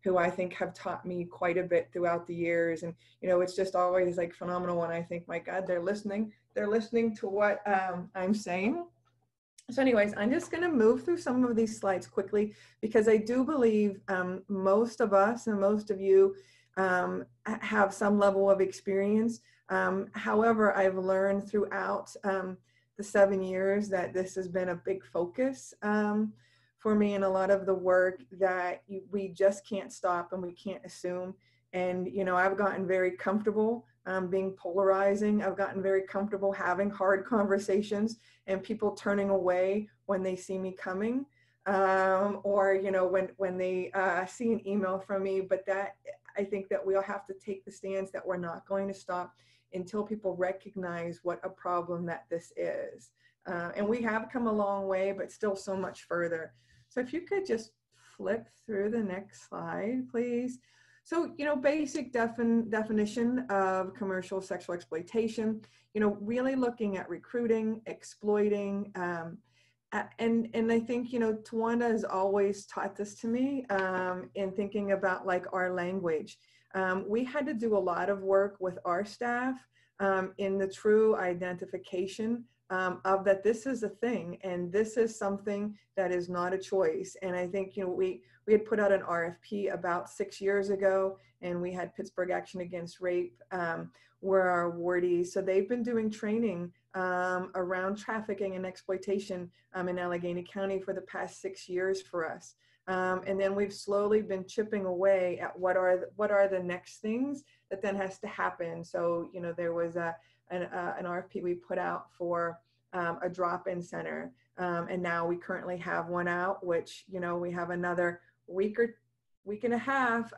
who I think have taught me quite a bit throughout the years. And, you know, it's just always like phenomenal when I think, my God, they're listening to what I'm saying. So anyways, I'm just going to move through some of these slides quickly, because I do believe most of us and most of you have some level of experience. However, I've learned throughout the 7 years that this has been a big focus for me, and a lot of the work that we just can't stop and we can't assume. And, you know, I've gotten very comfortable being polarizing. I've gotten very comfortable having hard conversations and people turning away when they see me coming, or, you know, when they see an email from me. But that, I think that we'll have to take the stance that we're not going to stop until people recognize what a problem that this is. And we have come a long way, but still so much further. So if you could just flip through the next slide, please. So, you know, basic definition of commercial sexual exploitation, you know, really looking at recruiting, exploiting, and I think, you know, Tawanda has always taught this to me in thinking about like our language. We had to do a lot of work with our staff in the true identification of that this is a thing and this is something that is not a choice. And I think, you know, we had put out an RFP about 6 years ago, and we had Pittsburgh Action Against Rape were our awardees. So they've been doing training around trafficking and exploitation in Allegheny County for the past 6 years for us. And then we've slowly been chipping away at what are the next things that then has to happen. So, you know, there was an RFP we put out for a drop-in center. And now we currently have one out, which, you know, we have another week and a half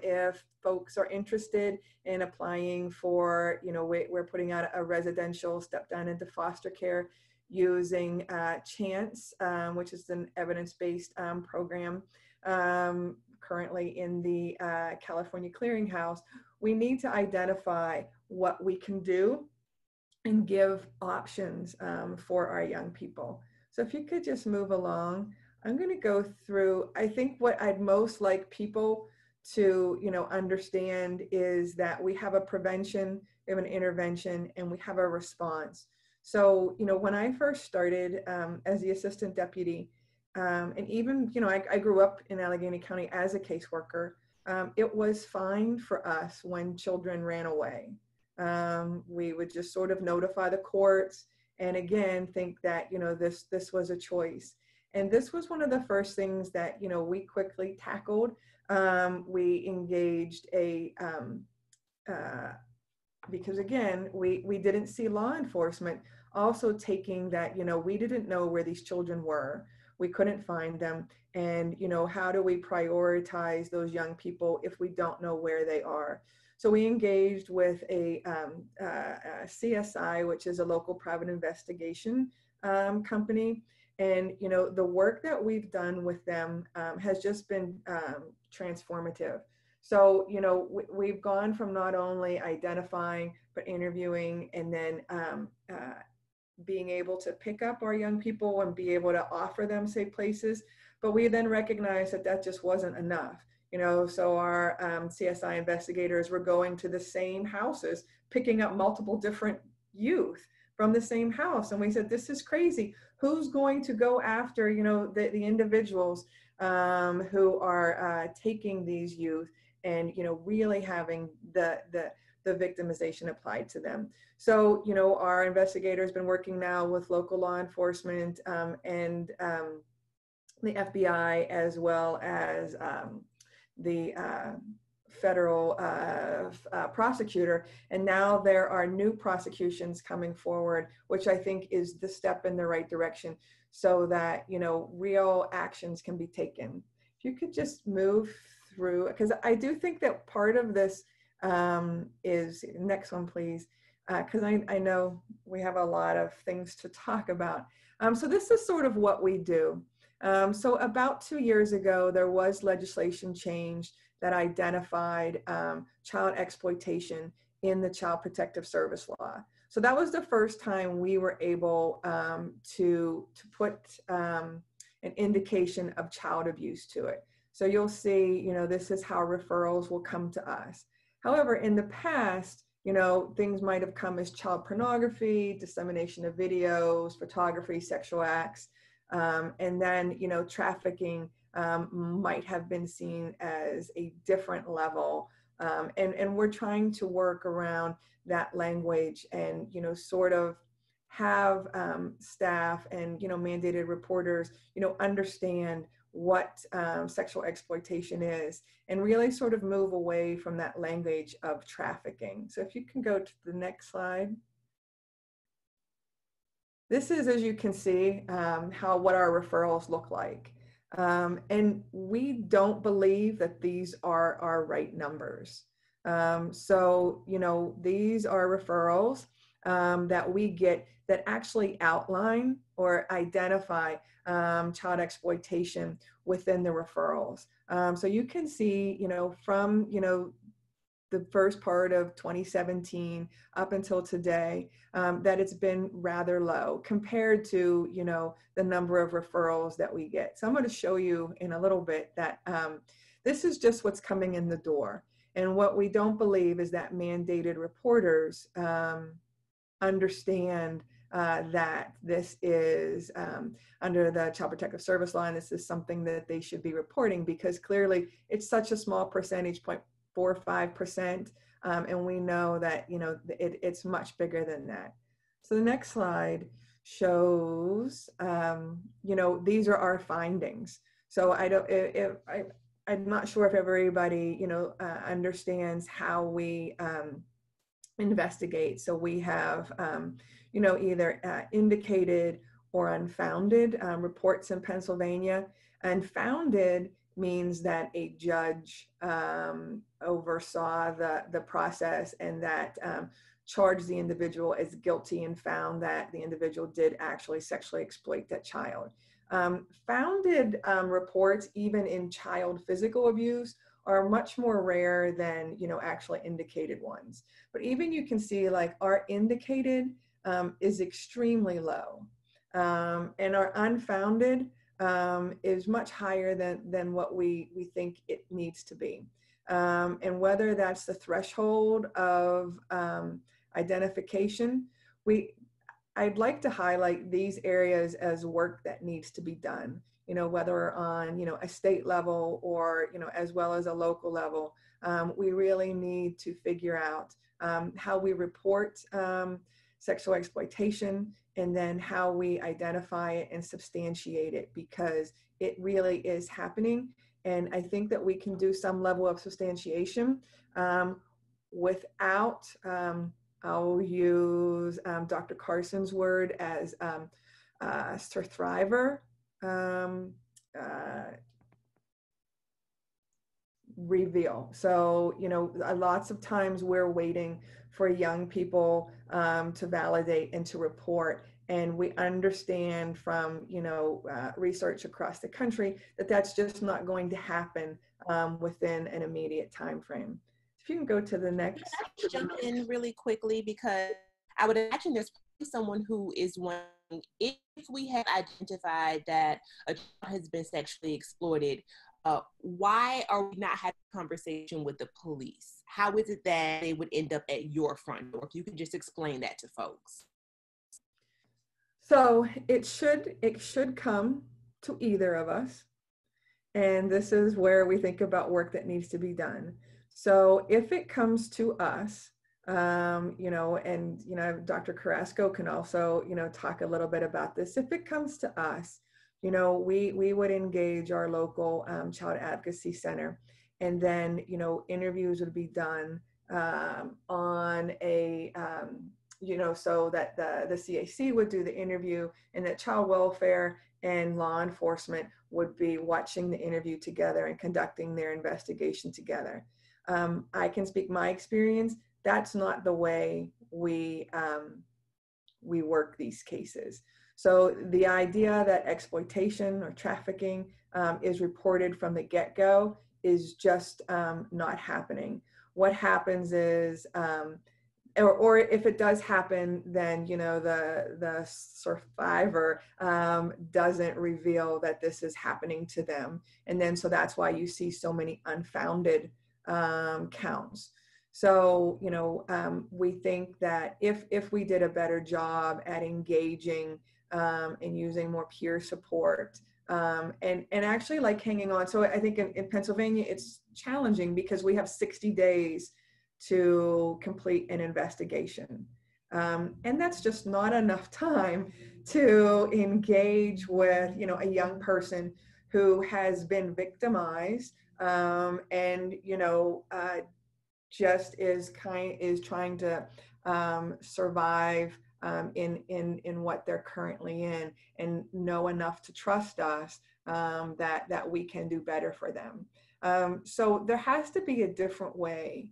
if folks are interested in applying for, you know, we're putting out a residential step down into foster care using Chance, which is an evidence-based program currently in the California Clearinghouse. We need to identify what we can do and give options for our young people. So if you could just move along, I'm going to go through, I think what I'd most like people to, you know, understand is that we have a prevention, we have an intervention, and we have a response. So, you know, when I first started as the assistant deputy, and even, you know, I grew up in Allegheny County as a caseworker, it was fine for us when children ran away. We would just sort of notify the courts and again, think that, you know, this was a choice. And this was one of the first things that, you know, we quickly tackled. We engaged because again, we didn't see law enforcement also taking that, you know, we didn't know where these children were. We couldn't find them. And, you know, how do we prioritize those young people if we don't know where they are? So we engaged with a CSI, which is a local private investigation company. And, you know, the work that we've done with them has just been transformative. So, you know, we've gone from not only identifying, but interviewing, and then being able to pick up our young people and be able to offer them safe places. But we then recognized that that just wasn't enough. You know, so our CSI investigators were going to the same houses, picking up multiple different youth from the same house. And we said, this is crazy. Who's going to go after, you know, the individuals who are taking these youth and, you know, really having the victimization applied to them. So, you know, our investigator has been working now with local law enforcement and the FBI, as well as the federal prosecutor. And now there are new prosecutions coming forward, which I think is the step in the right direction so that, you know, real actions can be taken. If you could just move through, because I do think that part of this is, next one, please, because I know we have a lot of things to talk about. So this is sort of what we do. So about 2 years ago, there was legislation changed that identified child exploitation in the Child Protective Service law. So that was the first time we were able to put an indication of child abuse to it. So you'll see, you know, this is how referrals will come to us. However, in the past, you know, things might have come as child pornography, dissemination of videos, photography, sexual acts. And then, you know, trafficking might have been seen as a different level. And we're trying to work around that language and, you know, sort of have staff and, you know, mandated reporters, you know, understand what sexual exploitation is and really sort of move away from that language of trafficking. So if you can go to the next slide. This is, as you can see, what our referrals look like. And we don't believe that these are our right numbers. So, you know, these are referrals that we get that actually outline or identify child exploitation within the referrals. So you can see, you know, from, you know, the first part of 2017 up until today, that it's been rather low compared to, you know, the number of referrals that we get. So I'm going to show you in a little bit that this is just what's coming in the door. And what we don't believe is that mandated reporters understand that this is under the Child Protective Service law, and this is something that they should be reporting, because clearly it's such a small percentage, 0.45%, and we know that, you know, it's much bigger than that. So the next slide shows, you know, these are our findings. So I'm not sure if everybody, you know, understands how we investigate. So we have, you know, either indicated or unfounded reports in Pennsylvania. Unfounded means that a judge oversaw the process and that charged the individual as guilty and found that the individual did actually sexually exploit that child. Founded reports, even in child physical abuse, are much more rare than, you know, actually indicated ones. But even you can see, like, our indicated is extremely low, and our unfounded is much higher than what we think it needs to be. And whether that's the threshold of identification, I'd like to highlight these areas as work that needs to be done, you know, whether on, you know, a state level or, you know, as well as a local level. We really need to figure out how we report sexual exploitation, and then how we identify it and substantiate it, because it really is happening. And I think that we can do some level of substantiation without, I'll use Dr. Carson's word as survivor reveal. So, you know, lots of times we're waiting for young people to validate and to report. And we understand from, you know, research across the country that that's just not going to happen within an immediate time frame. If you can go to the next. Can I jump in really quickly, because I would imagine there's probably someone who is wondering, if we have identified that a child has been sexually exploited, why are we not having a conversation with the police? How is it that they would end up at your front door? If you could just explain that to folks. So it should come to either of us. And this is where we think about work that needs to be done. So if it comes to us, you know, and, you know, Dr. Carrasco can also, you know, talk a little bit about this. If it comes to us, you know, we would engage our local child advocacy center, and then, you know, interviews would be done on a, you know, so that the CSEC would do the interview, and that child welfare and law enforcement would be watching the interview together and conducting their investigation together. I can speak my experience. That's not the way we work these cases. So the idea that exploitation or trafficking is reported from the get-go is just not happening. What happens is, or if it does happen, then, you know, the survivor doesn't reveal that this is happening to them. And then, so that's why you see so many unfounded counts. So, you know, we think that if we did a better job at engaging and using more peer support, and actually like hanging on. So I think in Pennsylvania, it's challenging because we have 60 days to complete an investigation. And that's just not enough time to engage with, you know, a young person who has been victimized and, you know, just is trying to survive in what they're currently in, and know enough to trust us that we can do better for them. So there has to be a different way.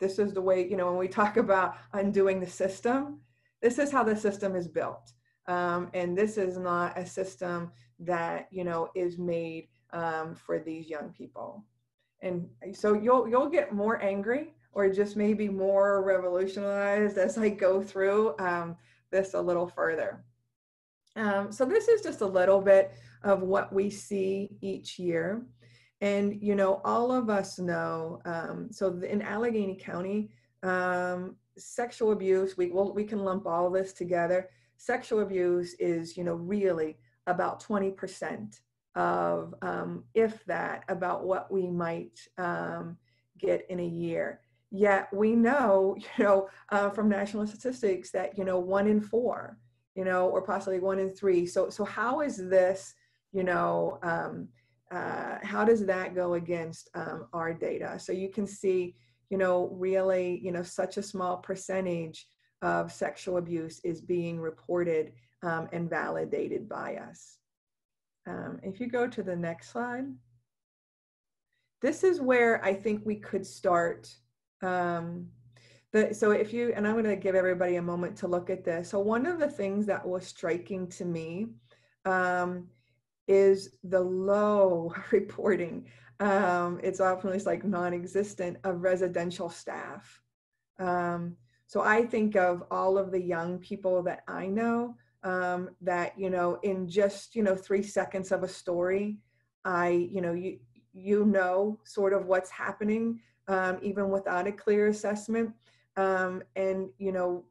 This is the way, you know, when we talk about undoing the system, this is how the system is built. And this is not a system that, you know, is made for these young people. And so you'll get more angry or just maybe more revolutionized as I go through this a little further. So this is just a little bit of what we see each year. And, you know, all of us know, so in Allegheny County, sexual abuse, we can lump all this together. Sexual abuse is, you know, really about 20% of, if that, about what we might get in a year. Yet we know, you know, from national statistics that, you know, 1 in 4, you know, or possibly 1 in 3. So how is this, you know, how does that go against our data? So you can see, you know, really, you know, such a small percentage of sexual abuse is being reported and validated by us. If you go to the next slide, this is where I think we could start. So if you, and I'm going to give everybody a moment to look at this. So one of the things that was striking to me is the low reporting. It's often like non-existent of residential staff. So I think of all of the young people that I know that, you know, in just, you know, 3 seconds of a story, you know sort of what's happening even without a clear assessment. And, you know,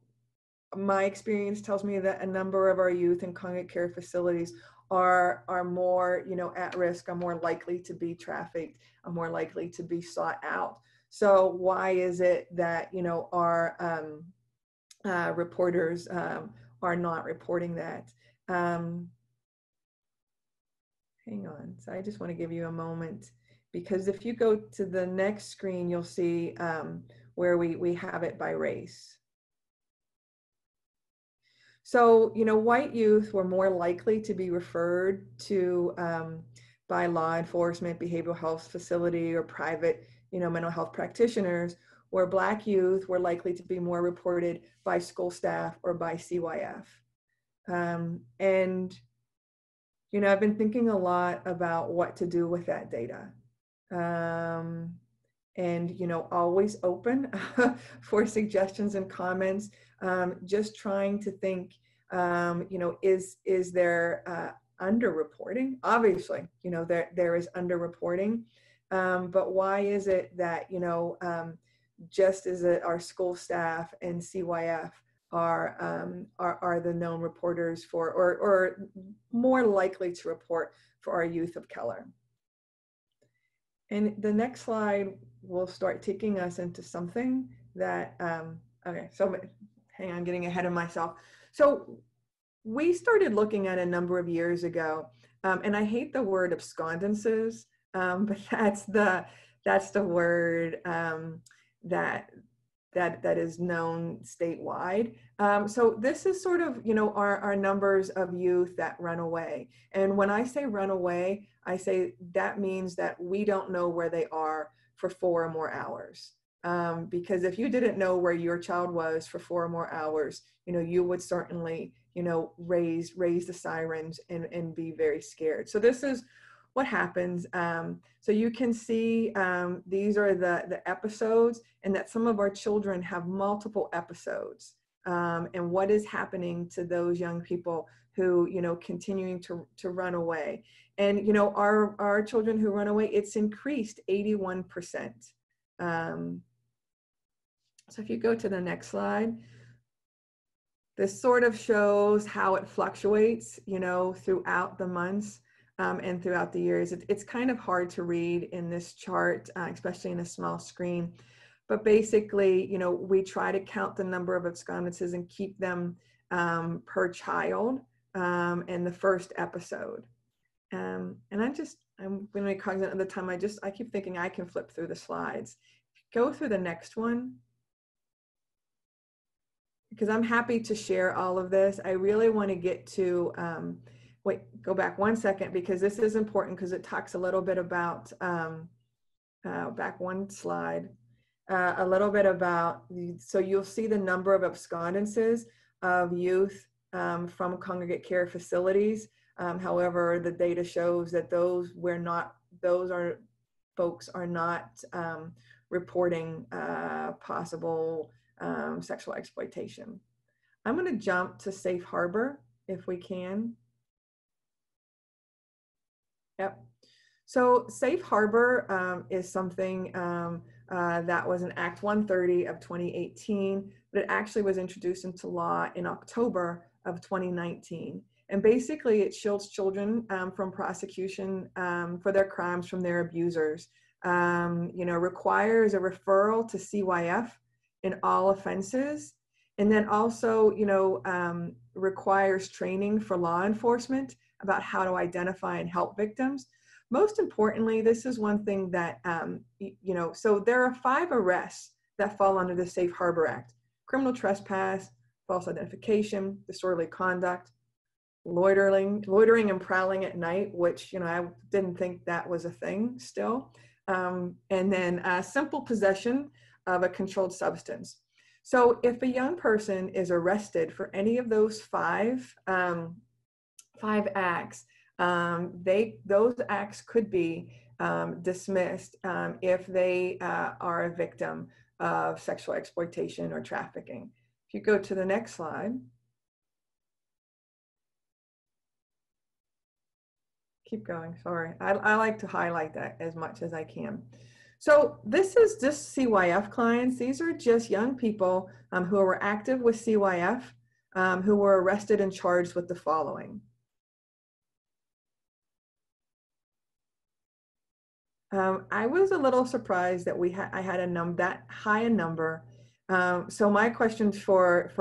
my experience tells me that a number of our youth in congregate care facilities are more, you know, at risk, are more likely to be trafficked, are more likely to be sought out. So why is it that, you know, our reporters are not reporting that? Hang on. So I just want to give you a moment, because if you go to the next screen, you'll see where we have it by race. So, you know, white youth were more likely to be referred to by law enforcement, behavioral health facility, or private, you know, mental health practitioners, where Black youth were likely to be more reported by school staff or by CYF. And, you know, I've been thinking a lot about what to do with that data. And, you know, always open for suggestions and comments, just trying to think, you know, is there underreporting? Obviously, you know, there is underreporting, but why is it that, you know, just as our school staff and CYF are the known reporters for, or more likely to report for our youth of color? And the next slide will start taking us into something that, okay, so hang on, getting ahead of myself. So we started looking at a number of years ago, and I hate the word abscondences, but that's the word that is known statewide. So this is sort of, you know, our numbers of youth that run away. And when I say run away, I say that means that we don't know where they are for 4 or more hours. Because if you didn't know where your child was for 4 or more hours, you know, you would certainly, you know, raise the sirens and be very scared. So this is what happens. So you can see these are the episodes, and that some of our children have multiple episodes, and what is happening to those young people who, you know, continuing to run away. And, you know, our children who run away, it's increased 81%. So if you go to the next slide, this sort of shows how it fluctuates, you know, throughout the months. And throughout the years. It's kind of hard to read in this chart, especially in a small screen. But basically, you know, we try to count the number of abscondences and keep them per child in the first episode. And I'm going to be cognizant of the time. I keep thinking I can flip through the slides. Go through the next one, because I'm happy to share all of this. I really want to get to, wait, go back 1 second, because this is important, because it talks a little bit about, back 1 slide, a little bit about, so you'll see the number of abscondences of youth from congregate care facilities. However, the data shows that those folks are not reporting possible sexual exploitation. I'm going to jump to safe harbor if we can. Yep. So safe harbor is something that was in Act 130 of 2018, but it actually was introduced into law in October of 2019. And basically it shields children from prosecution for their crimes from their abusers. Requires a referral to CYF in all offenses. And then also, requires training for law enforcement about how to identify and help victims. Most importantly, this is one thing that, so there are 5 arrests that fall under the Safe Harbor Act: criminal trespass, false identification, disorderly conduct, loitering and prowling at night, which, I didn't think that was a thing still. And then simple possession of a controlled substance. So if a young person is arrested for any of those 5 acts, those acts could be dismissed if they are a victim of sexual exploitation or trafficking. If you go to the next slide. Keep going, sorry. I like to highlight that as much as I can. So this is just CYF clients. These are just young people who were active with CYF, who were arrested and charged with the following. I was a little surprised that I had that high a number. So my question for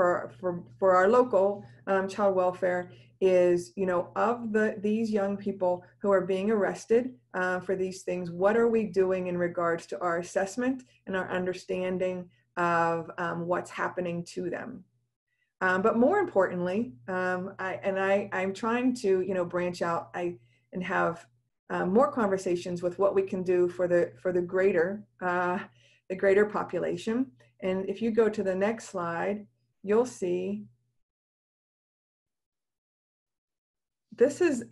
our local child welfare is, of these young people who are being arrested for these things, what are we doing in regards to our assessment and our understanding of what's happening to them? But more importantly, I'm trying to, branch out and have more conversations with what we can do for the greater population. And if you go to the next slide, you'll see this is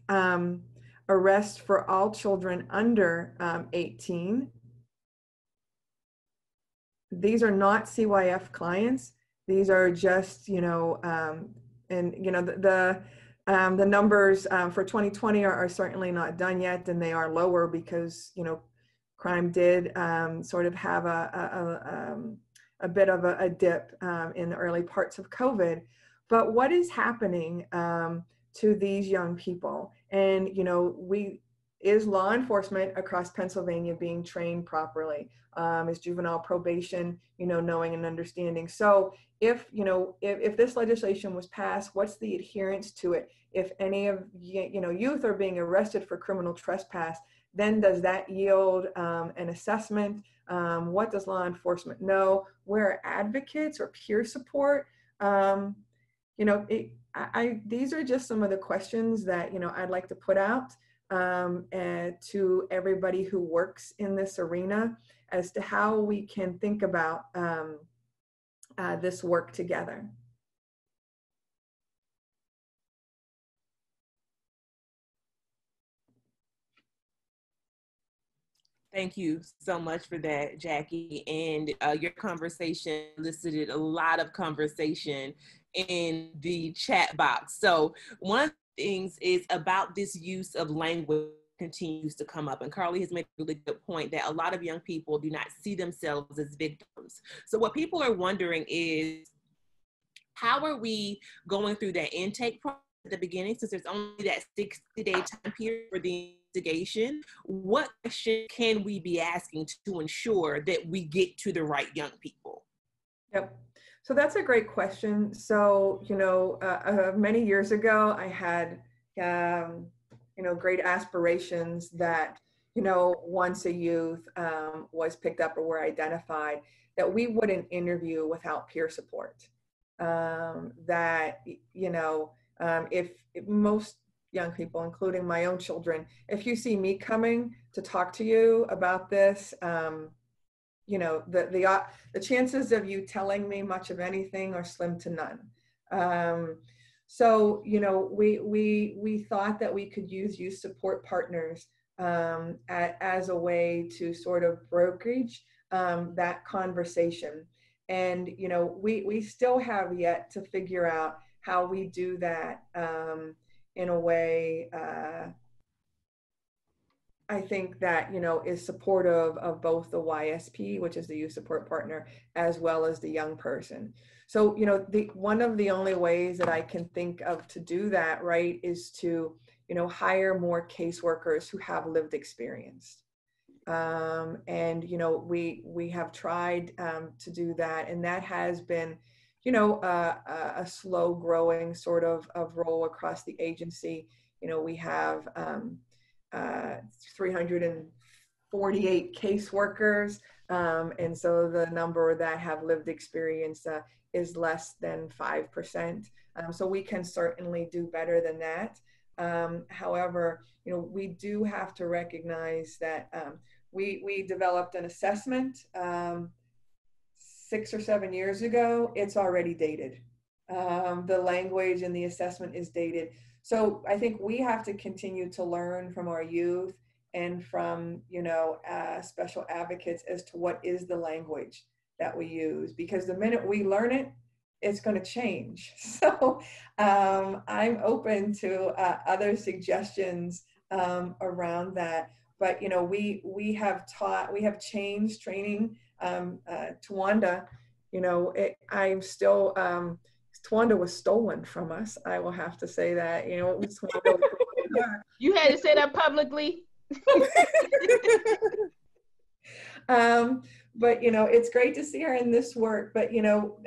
arrest for all children under 18. These are not CYF clients. These are just, the numbers for 2020 are certainly not done yet, and they are lower because, crime did sort of have a bit of a dip in the early parts of COVID. But what is happening to these young people? And, is law enforcement across Pennsylvania being trained properly? Is juvenile probation, knowing and understanding? So if this legislation was passed, what's the adherence to it? If any of, youth are being arrested for criminal trespass, then does that yield an assessment? What does law enforcement know? Where are advocates or peer support? These are just some of the questions that, I'd like to put out to everybody who works in this arena as to how we can think about this work together. Thank you so much for that, Jackie. And your conversation elicited a lot of conversation in the chat box. So one of the things is about this use of language continues to come up. And Carly has made a really good point that a lot of young people do not see themselves as victims. So what people are wondering is, how are we going through that intake process at the beginning, since there's only that 60-day time period for the investigation? What question can we be asking to ensure that we get to the right young people? Yep. So that's a great question. So, many years ago, I had, great aspirations that, once a youth was picked up or were identified, that we wouldn't interview without peer support. If most young people, including my own children, if you see me coming to talk to you about this, the chances of you telling me much of anything are slim to none. So, we thought that we could use youth support partners as a way to sort of brokerage that conversation. And, you know, we still have yet to figure out how we do that in a way, I think that, you know, is supportive of both the YSP, which is the youth support partner, as well as the young person. So, you know, one of the only ways that I can think of to do that, right, is to, you know, hire more caseworkers who have lived experience. And, you know, we have tried to do that, and that has been, you know, a slow growing sort of role across the agency. You know, we have 348 caseworkers, and so the number that have lived experience is less than 5%. So we can certainly do better than that. However, you know, we do have to recognize that we developed an assessment 6 or 7 years ago. It's already dated. The language in the assessment is dated. So I think we have to continue to learn from our youth and from, you know, special advocates as to what is the language that we use, because the minute we learn it, it's going to change. So I'm open to other suggestions around that. But, you know, we have changed training. Tawanda, you know, I'm still, Tawanda was stolen from us. I will have to say that, you know, you had to say that publicly. But, you know, it's great to see her in this work. But, you know,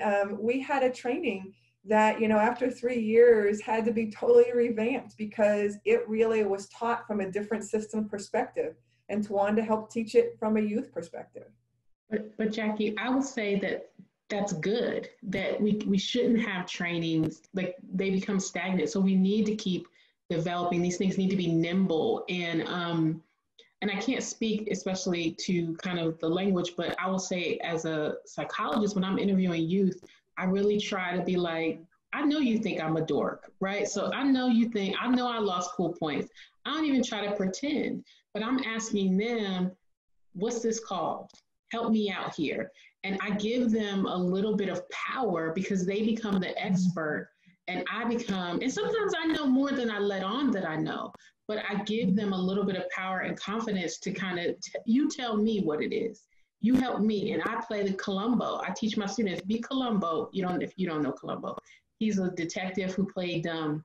we had a training that, you know, after 3 years had to be totally revamped because it really was taught from a different system perspective. And Tawanda helped teach it from a youth perspective. But Jackie, I would say that that's good, that we shouldn't have trainings, like they become stagnant. So we need to keep developing. These things need to be nimble. And I can't speak especially to kind of the language, but I will say as a psychologist, when I'm interviewing youth, I really try to be like, I know you think I'm a dork, right? So I know I lost cool points. I don't even try to pretend, but I'm asking them, what's this called? Help me out here. And I give them a little bit of power because they become the expert and and sometimes I know more than I let on that I know, but I give them a little bit of power and confidence to kind of, you tell me what it is. You help me. And I play the Columbo. I teach my students, be Columbo. If you don't know Columbo, he's a detective who played dumb,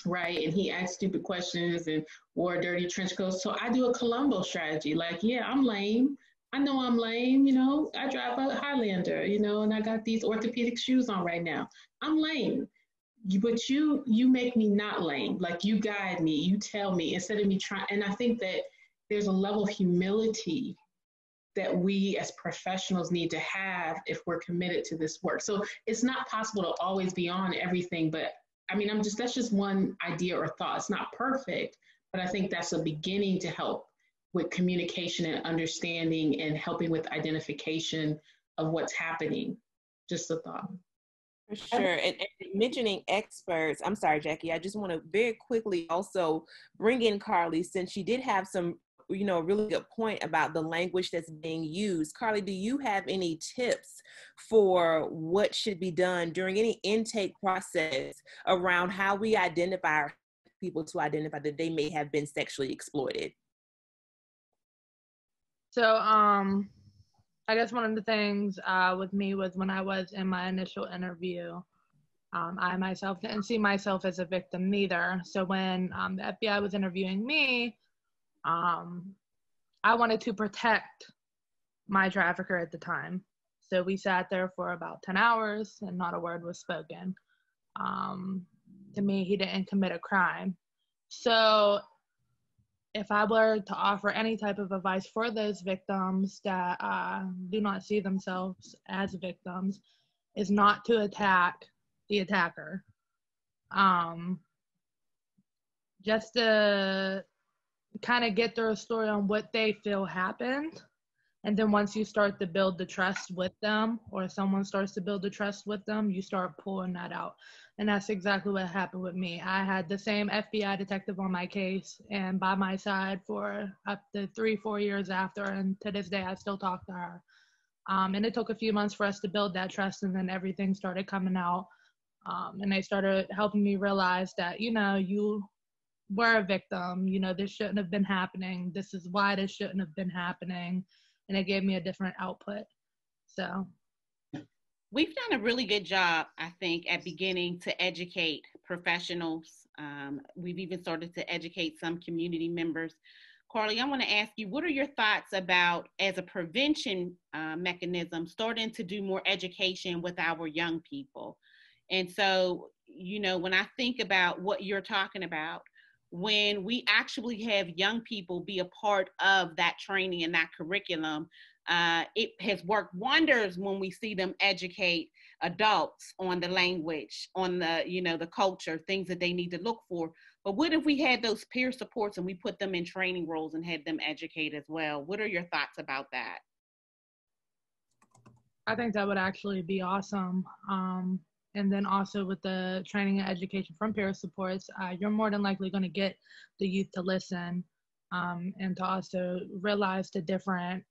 right? And he asked stupid questions and wore dirty trench coats. So I do a Columbo strategy. Like, yeah, I'm lame. I know I'm lame, you know, I drive a Highlander, you know, and I got these orthopedic shoes on right now. I'm lame, but you make me not lame. Like you guide me, you tell me instead of me trying. And I think that there's a level of humility that we as professionals need to have if we're committed to this work. So it's not possible to always be on everything, but I mean, that's just one idea or thought. It's not perfect, but I think that's a beginning to help with communication and understanding and helping with identification of what's happening. Just a thought. For sure. And mentioning experts, I'm sorry, Jackie, I just want to very quickly also bring in Carly, since she did have some, you know, really good point about the language that's being used. Carly, do you have any tips for what should be done during any intake process around how we identify people to identify that they may have been sexually exploited? So, I guess one of the things with me was when I was in my initial interview, I myself didn't see myself as a victim neither. So when the FBI was interviewing me, I wanted to protect my trafficker at the time. So we sat there for about 10 hours and not a word was spoken. To me, he didn't commit a crime. So if I were to offer any type of advice for those victims that do not see themselves as victims, is not to attack the attacker. Just to kind of get their story on what they feel happened And then once you start to build the trust with them, or someone starts to build the trust with them, you start pulling that out. And that's exactly what happened with me. I had the same FBI detective on my case and by my side for up to 3-4 years after. And to this day, I still talk to her. And it took a few months for us to build that trust, and then everything started coming out. And they started helping me realize that, you know, you were a victim, you know, this shouldn't have been happening. This is why this shouldn't have been happening. And it gave me a different output. So we've done a really good job, I think, at beginning to educate professionals. We've even started to educate some community members. Carly, I want to ask you, what are your thoughts about, as a prevention mechanism, starting to do more education with our young people? And so, you know, when I think about what you're talking about, when we actually have young people be a part of that training and that curriculum, it has worked wonders when we see them educate adults on the language, on the, you know, the culture, things that they need to look for. But what if we had those peer supports and we put them in training roles and had them educate as well? What are your thoughts about that? I think that would actually be awesome. And then also with the training and education from peer supports, you're more than likely going to get the youth to listen, and to also realize the different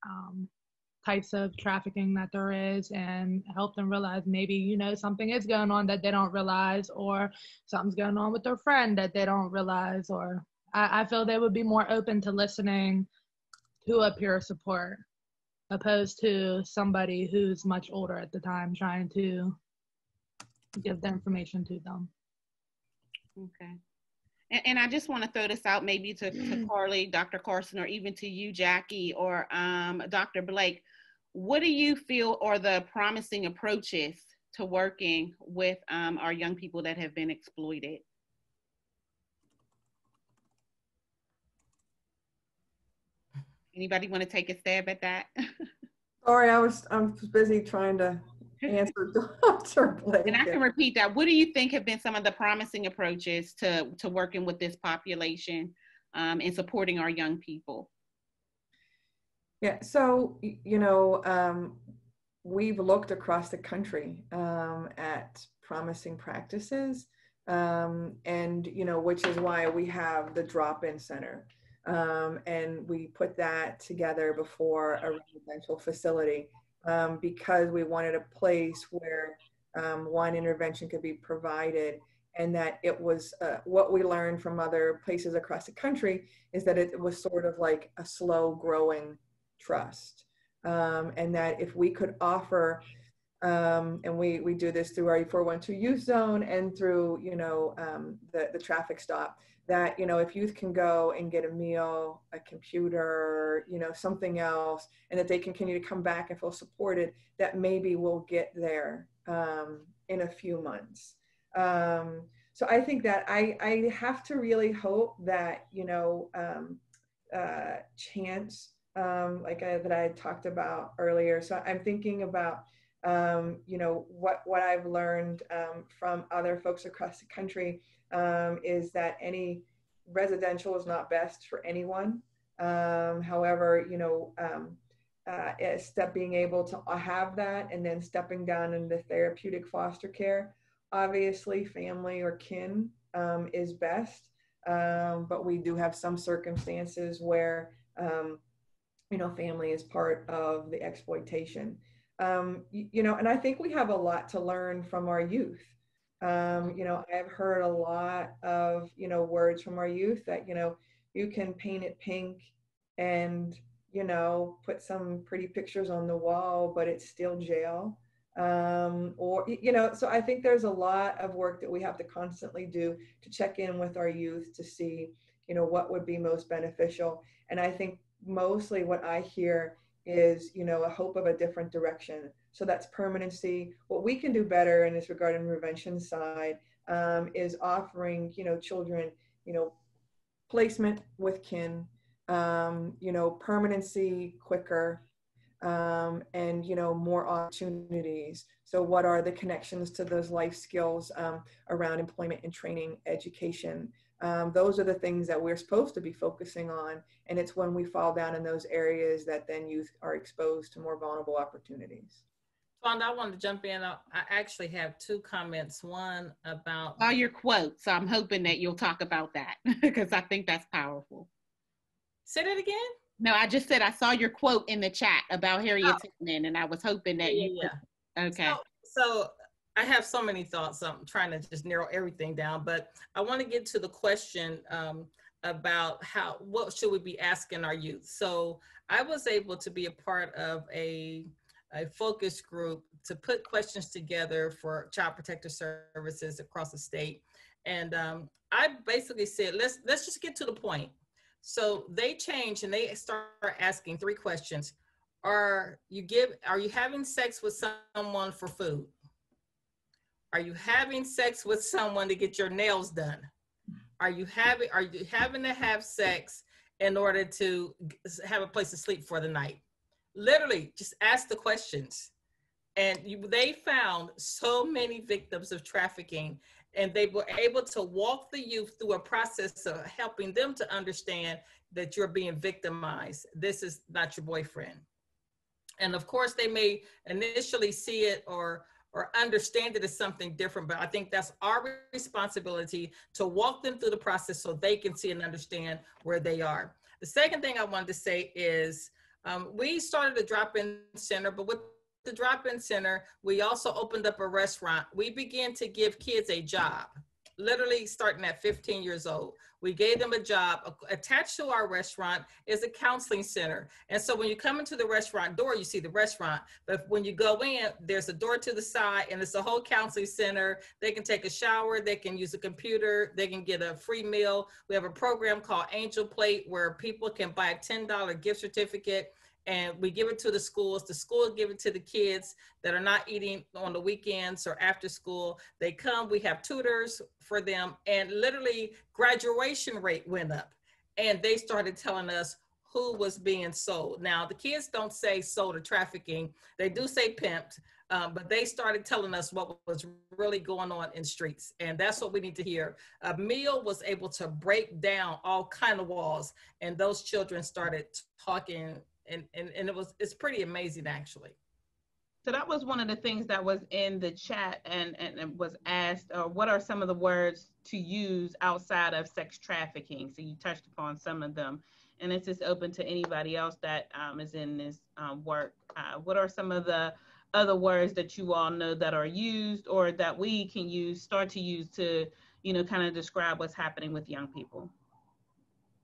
types of trafficking that there is, and help them realize maybe, you know, something is going on that they don't realize, or something's going on with their friend that they don't realize. Or I feel they would be more open to listening to a peer support opposed to somebody who's much older at the time trying to give the information to them. Okay. And I just want to throw this out maybe to Carly, Dr. Carson, or even to you, Jackie, or Dr. Blake. What do you feel are the promising approaches to working with our young people that have been exploited? Anybody want to take a stab at that? Sorry, I'm busy trying to answer Dr. Blake. And I can repeat that. What do you think have been some of the promising approaches to working with this population and supporting our young people? Yeah, so, you know, we've looked across the country at promising practices, and, you know, which is why we have the drop-in center. And we put that together before a residential facility because we wanted a place where one intervention could be provided, and that it was what we learned from other places across the country is that it was sort of like a slow growing trust, and that if we could offer, and we do this through our 412 youth zone and through, you know, the traffic stop, that, you know, if youth can go and get a meal, a computer, you know, something else, and that they can continue to come back and feel supported, that maybe we'll get there in a few months. So I think that I have to really hope that, you know, chance, like that I had talked about earlier. So I'm thinking about, you know, what I've learned from other folks across the country is that any residential is not best for anyone. However, you know, being able to have that and then stepping down into therapeutic foster care, obviously family or kin is best, but we do have some circumstances where, you know, family is part of the exploitation. You know, and I think we have a lot to learn from our youth. You know, I've heard a lot of, you know, words from our youth that, you know, you can paint it pink and, you know, put some pretty pictures on the wall, but it's still jail. Or, you know, so I think there's a lot of work that we have to constantly do to check in with our youth to see, you know, what would be most beneficial. And I think mostly what I hear is, you know, a hope of a different direction. So that's permanency. What we can do better in this regard in the prevention side is offering, you know, children, you know, placement with kin, you know, permanency quicker, and, you know, more opportunities. So what are the connections to those life skills around employment and training, education? Those are the things that we're supposed to be focusing on. And it's when we fall down in those areas that then youth are exposed to more vulnerable opportunities. Fonda, I wanted to jump in. I actually have two comments. One about all your quotes. So I'm hoping that you'll talk about that because I think that's powerful. Say that again? No, I just said I saw your quote in the chat about Harriet Tubman, and I was hoping that Okay. So I have so many thoughts. I'm trying to just narrow everything down, but I want to get to the question about what should we be asking our youth? So I was able to be a part of a focus group to put questions together for Child Protective Services across the state. And I basically said, let's just get to the point. So they changed and they start asking 3 questions. Are you having sex with someone for food? Are you having sex with someone to get your nails done? Are you having to have sex in order to have a place to sleep for the night? Literally, just ask the questions. And they found so many victims of trafficking, and they were able to walk the youth through a process of helping them to understand that you're being victimized. This is not your boyfriend. And of course, they may initially see it or understand it as something different, but I think that's our responsibility to walk them through the process so they can see and understand where they are. The second thing I wanted to say is we started a drop-in center, but with the drop-in center, we also opened up a restaurant. We began to give kids a job, literally starting at 15 years old. We gave them a job. Attached to our restaurant is a counseling center. And so when you come into the restaurant door, you see the restaurant. But when you go in, there's a door to the side and it's a whole counseling center. They can take a shower. They can use a computer. They can get a free meal. We have a program called Angel Plate where people can buy a $10 gift certificate and we give it to the schools. The schools give it to the kids that are not eating on the weekends or after school. They come, we have tutors for them, and literally graduation rate went up. And they started telling us who was being sold. Now, the kids don't say sold or trafficking. They do say pimped, but they started telling us what was really going on in streets. And that's what we need to hear. A meal was able to break down all kind of walls, and those children started talking. And it's pretty amazing, actually. So that was one of the things that was in the chat and was asked, what are some of the words to use outside of sex trafficking? So you touched upon some of them, and it's just open to anybody else that is in this work. What are some of the other words that you all know that are used or that we can use, start to use to, kind of describe what's happening with young people?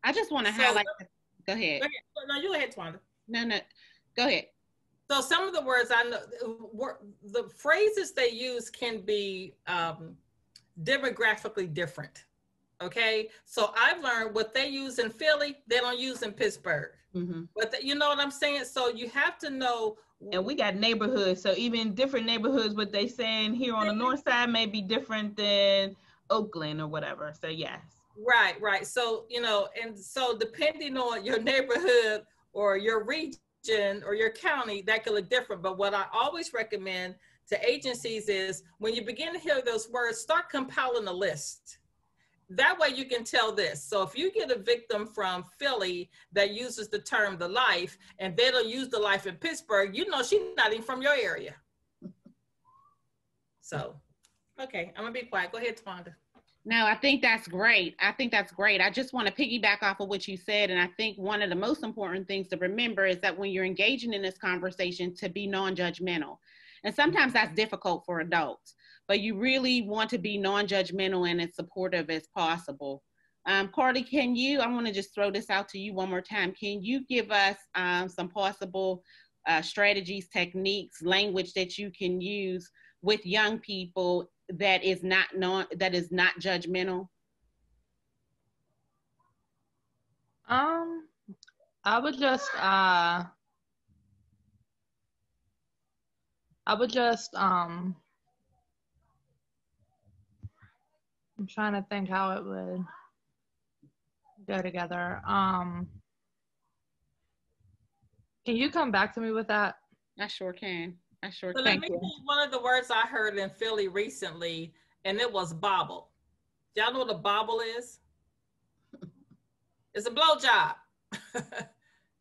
I just want to highlight, go ahead. No, you go ahead, Twanda. No, go ahead. So some of the words I know, the phrases they use can be demographically different. Okay, so I've learned what they use in Philly, they don't use in Pittsburgh. Mm-hmm. But you know what I'm saying? So you have to know. And we got neighborhoods, so even different neighborhoods, what they saying here on the north side may be different than Oakland or whatever. So yes. Right. So, and so depending on your neighborhood or your region or your county, that could look different. But what I always recommend to agencies is when you begin to hear those words, start compiling a list. That way you can tell this. So if you get a victim from Philly that uses the term the life and they don't use the life in Pittsburgh, she's not even from your area. So, okay, I'm gonna be quiet. Go ahead, Twanda. No, I think that's great. I just want to piggyback off of what you said. And I think one of the most important things to remember is that when you're engaging in this conversation, to be non-judgmental. And sometimes that's difficult for adults, but you really want to be non-judgmental and as supportive as possible. Carly, I want to just throw this out to you one more time. Can you give us some possible strategies, techniques, language that you can use with young people that is not judgmental? I would just I'm trying to think how it would go together. Can you come back to me with that? I sure can. So let me tell you one of the words I heard in Philly recently, and it was bobble. Y'all know what a bobble is? It's a blowjob.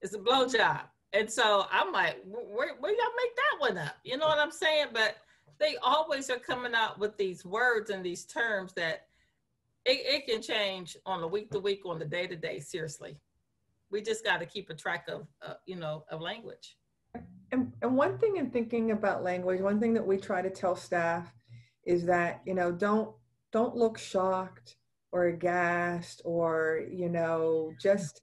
It's a blowjob. And so I'm like, where y'all make that one up? You know what I'm saying? But they always are coming out with these words and these terms that it can change on a week to week, on the day to day. Seriously, we just got to keep a track of, of language. And one thing in thinking about language, one thing that we try to tell staff is that, don't look shocked or aghast or, just,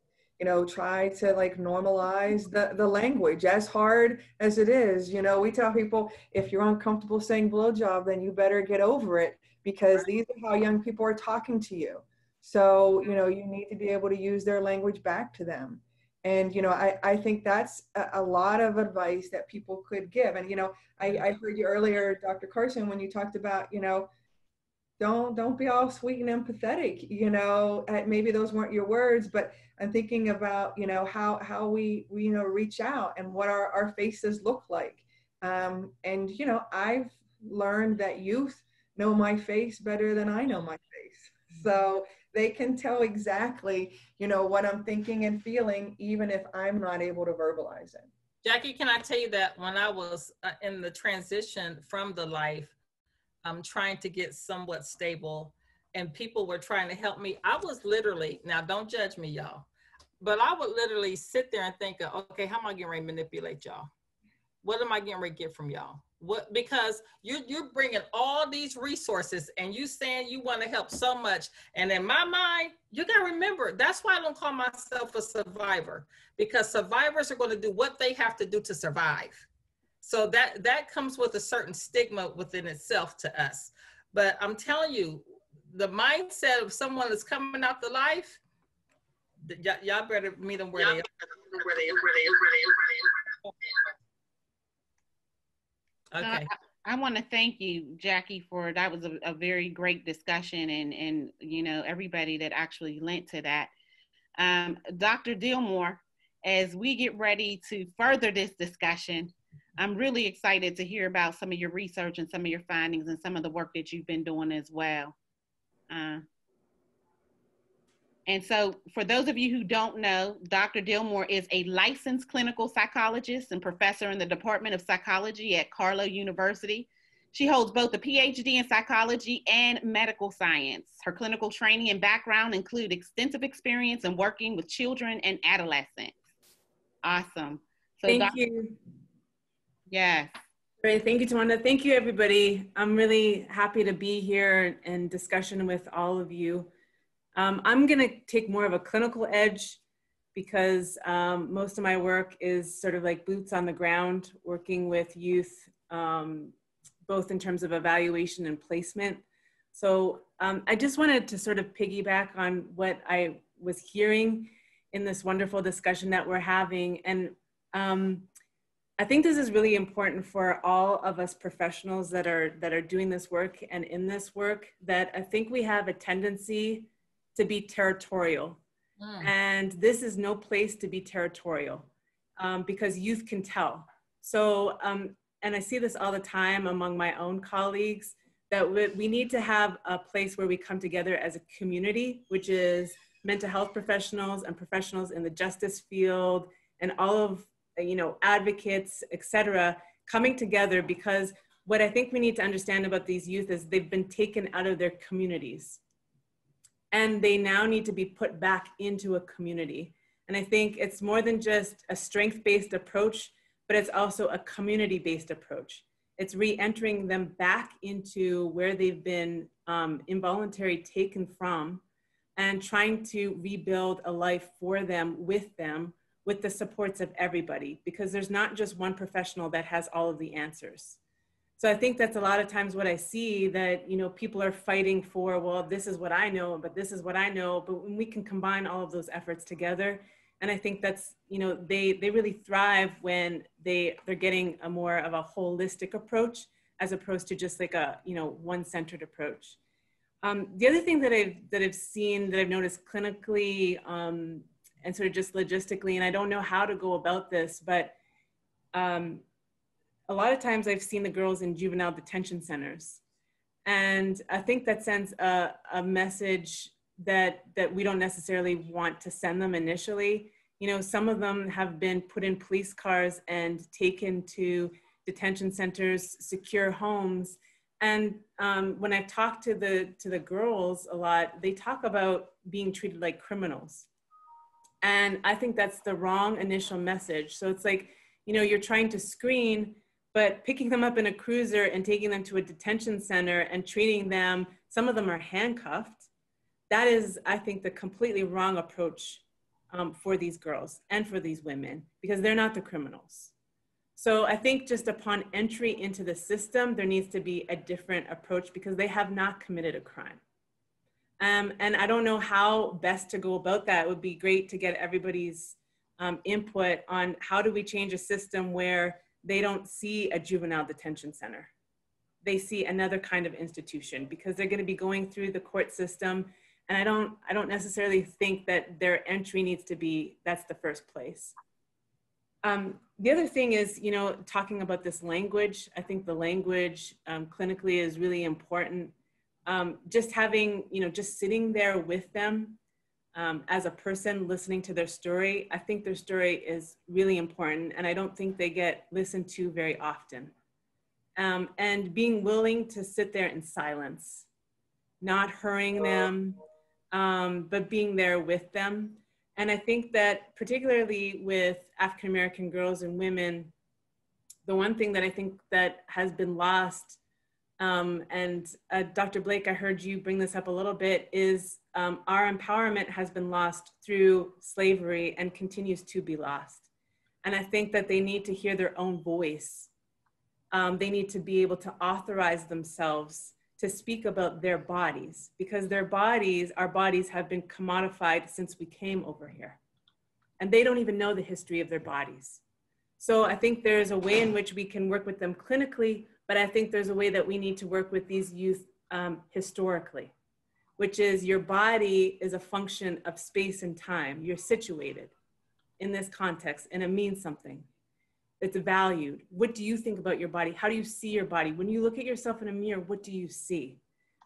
try to like normalize the language as hard as it is. We tell people, if you're uncomfortable saying blowjob, then you better get over it, because these are how young people are talking to you. So, you need to be able to use their language back to them. And, I think that's a lot of advice that people could give. And, I heard you earlier, Dr. Carson, when you talked about, don't be all sweet and empathetic, maybe those weren't your words, but I'm thinking about, how we reach out and what our faces look like. And, I've learned that youth know my face better than I know my face. So they can tell exactly, what I'm thinking and feeling, even if I'm not able to verbalize it. Jackie, can I tell you that when I was in the transition from the life, I'm trying to get somewhat stable, and people were trying to help me, I was literally, now don't judge me, y'all, but I would literally sit there and think, okay, how am I getting ready to manipulate y'all? What am I getting ready to get from y'all? What, because you're bringing all these resources and you saying you want to help so much. And in my mind, you got to remember, that's why I don't call myself a survivor, because survivors are going to do what they have to do to survive. So that comes with a certain stigma within itself to us. But I'm telling you, the mindset of someone that's coming out the life, y'all better meet them where they are. Okay. I want to thank you, Jackie, for that was a very great discussion, and everybody that actually lent to that. Dr. Dillmore, as we get ready to further this discussion, I'm really excited to hear about some of your research and some of your findings and some of the work that you've been doing as well. And so for those of you who don't know, Dr. Dillmore is a licensed clinical psychologist and professor in the Department of Psychology at Carlow University. She holds both a PhD in psychology and medical science. Her clinical training and background include extensive experience in working with children and adolescents. Awesome. So Thank you. Yes. Great. Thank you, Tawanda. Thank you, everybody. I'm really happy to be here in discussion with all of you. I'm going to take more of a clinical edge because most of my work is sort of like boots on the ground, working with youth, both in terms of evaluation and placement. So I just wanted to sort of piggyback on what I was hearing in this wonderful discussion that we're having. And I think this is really important for all of us professionals that are doing this work and in this work, that I think we have a tendency to be territorial. And this is no place to be territorial because youth can tell. So, and I see this all the time among my own colleagues, that we need to have a place where we come together as a community, which is mental health professionals and professionals in the justice field and all of, advocates, et cetera, coming together, because what I think we need to understand about these youth is they've been taken out of their communities and they now need to be put back into a community. And I think it's more than just a strength-based approach, but it's also a community-based approach. It's re-entering them back into where they've been involuntarily taken from and trying to rebuild a life for them, with the supports of everybody, because there's not just one professional that has all of the answers. So I think that's a lot of times what I see, that, people are fighting for, well, this is what I know, but this is what I know. But when we can combine all of those efforts together, and I think that's, they really thrive when they're getting a more of a holistic approach, as opposed to just like a, one-centered approach. The other thing that I've seen, that I've noticed clinically, and sort of just logistically, and I don't know how to go about this, but a lot of times I've seen the girls in juvenile detention centers. And I think that sends a message that we don't necessarily want to send them initially. You know, some of them have been put in police cars and taken to detention centers, secure homes. And when I've talked to the girls a lot, they talk about being treated like criminals. And I think that's the wrong initial message. So it's like, you know, you're trying to screen, but picking them up in a cruiser and taking them to a detention center and treating them, some of them are handcuffed. That is, I think, the completely wrong approach for these girls and for these women, because they're not the criminals. So I think just upon entry into the system, there needs to be a different approach because they have not committed a crime. And I don't know how best to go about that. It would be great to get everybody's input on how do we change a system where they don't see a juvenile detention center. They see another kind of institution because they're going to be going through the court system. And I don't necessarily think that their entry needs to be, that's the first place. The other thing is, you know, talking about this language, I think the language clinically is really important. Just having, you know, just sitting there with them as a person listening to their story, I think their story is really important, and I don't think they get listened to very often. And being willing to sit there in silence, not hurrying them, but being there with them. And I think that particularly with African-American girls and women, the one thing that I think that has been lost, and Dr. Blake, I heard you bring this up a little bit, is our empowerment has been lost through slavery and continues to be lost. And I think that they need to hear their own voice. They need to be able to authorize themselves to speak about their bodies, because their bodies, our bodies have been commodified since we came over here. And they don't even know the history of their bodies. So I think there's a way in which we can work with them clinically, but I think there's a way that we need to work with these youth historically, which is your body is a function of space and time. You're situated in this context and it means something. It's valued. What do you think about your body? How do you see your body? When you look at yourself in a mirror, what do you see?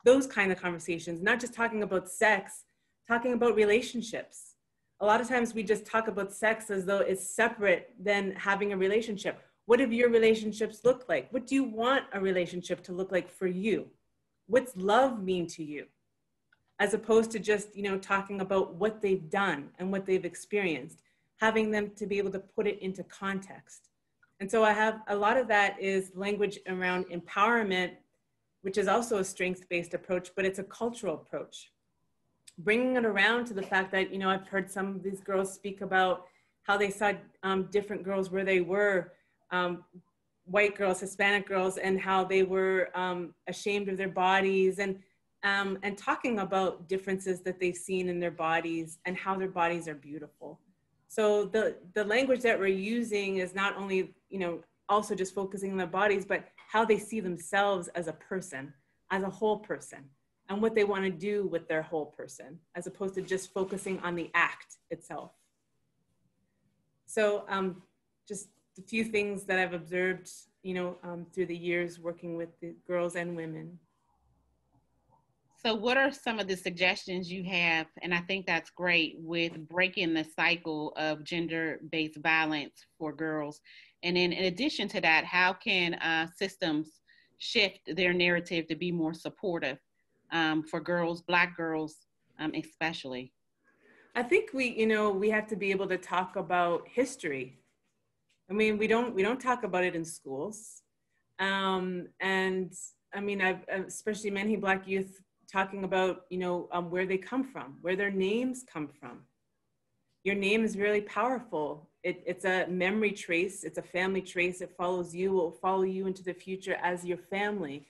Those kind of conversations, not just talking about sex, talking about relationships. A lot of times we just talk about sex as though it's separate than having a relationship. What do your relationships look like? What do you want a relationship to look like for you? What's love mean to you? As opposed to just, you know, talking about what they've done and what they've experienced, having them to be able to put it into context. And so I have a lot of that is language around empowerment, which is also a strengths-based approach, but it's a cultural approach. Bringing it around to the fact that, you know, I've heard some of these girls speak about how they saw different girls where they were, white girls, Hispanic girls, and how they were ashamed of their bodies, and talking about differences that they've seen in their bodies and how their bodies are beautiful. So the language that we're using is not only, you know, also just focusing on their bodies, but how they see themselves as a person, as a whole person, and what they want to do with their whole person, as opposed to just focusing on the act itself. So just a few things that I've observed, you know, through the years working with the girls and women. So what are some of the suggestions you have, and I think that's great, with breaking the cycle of gender-based violence for girls? And then in addition to that, how can systems shift their narrative to be more supportive for girls, Black girls especially? I think we have to be able to talk about history. I mean, we don't talk about it in schools. And I mean, I've especially many Black youth talking about, you know, where they come from, where their names come from. Your name is really powerful. It's a memory trace. It's a family trace. It follows you, will follow you into the future as your family.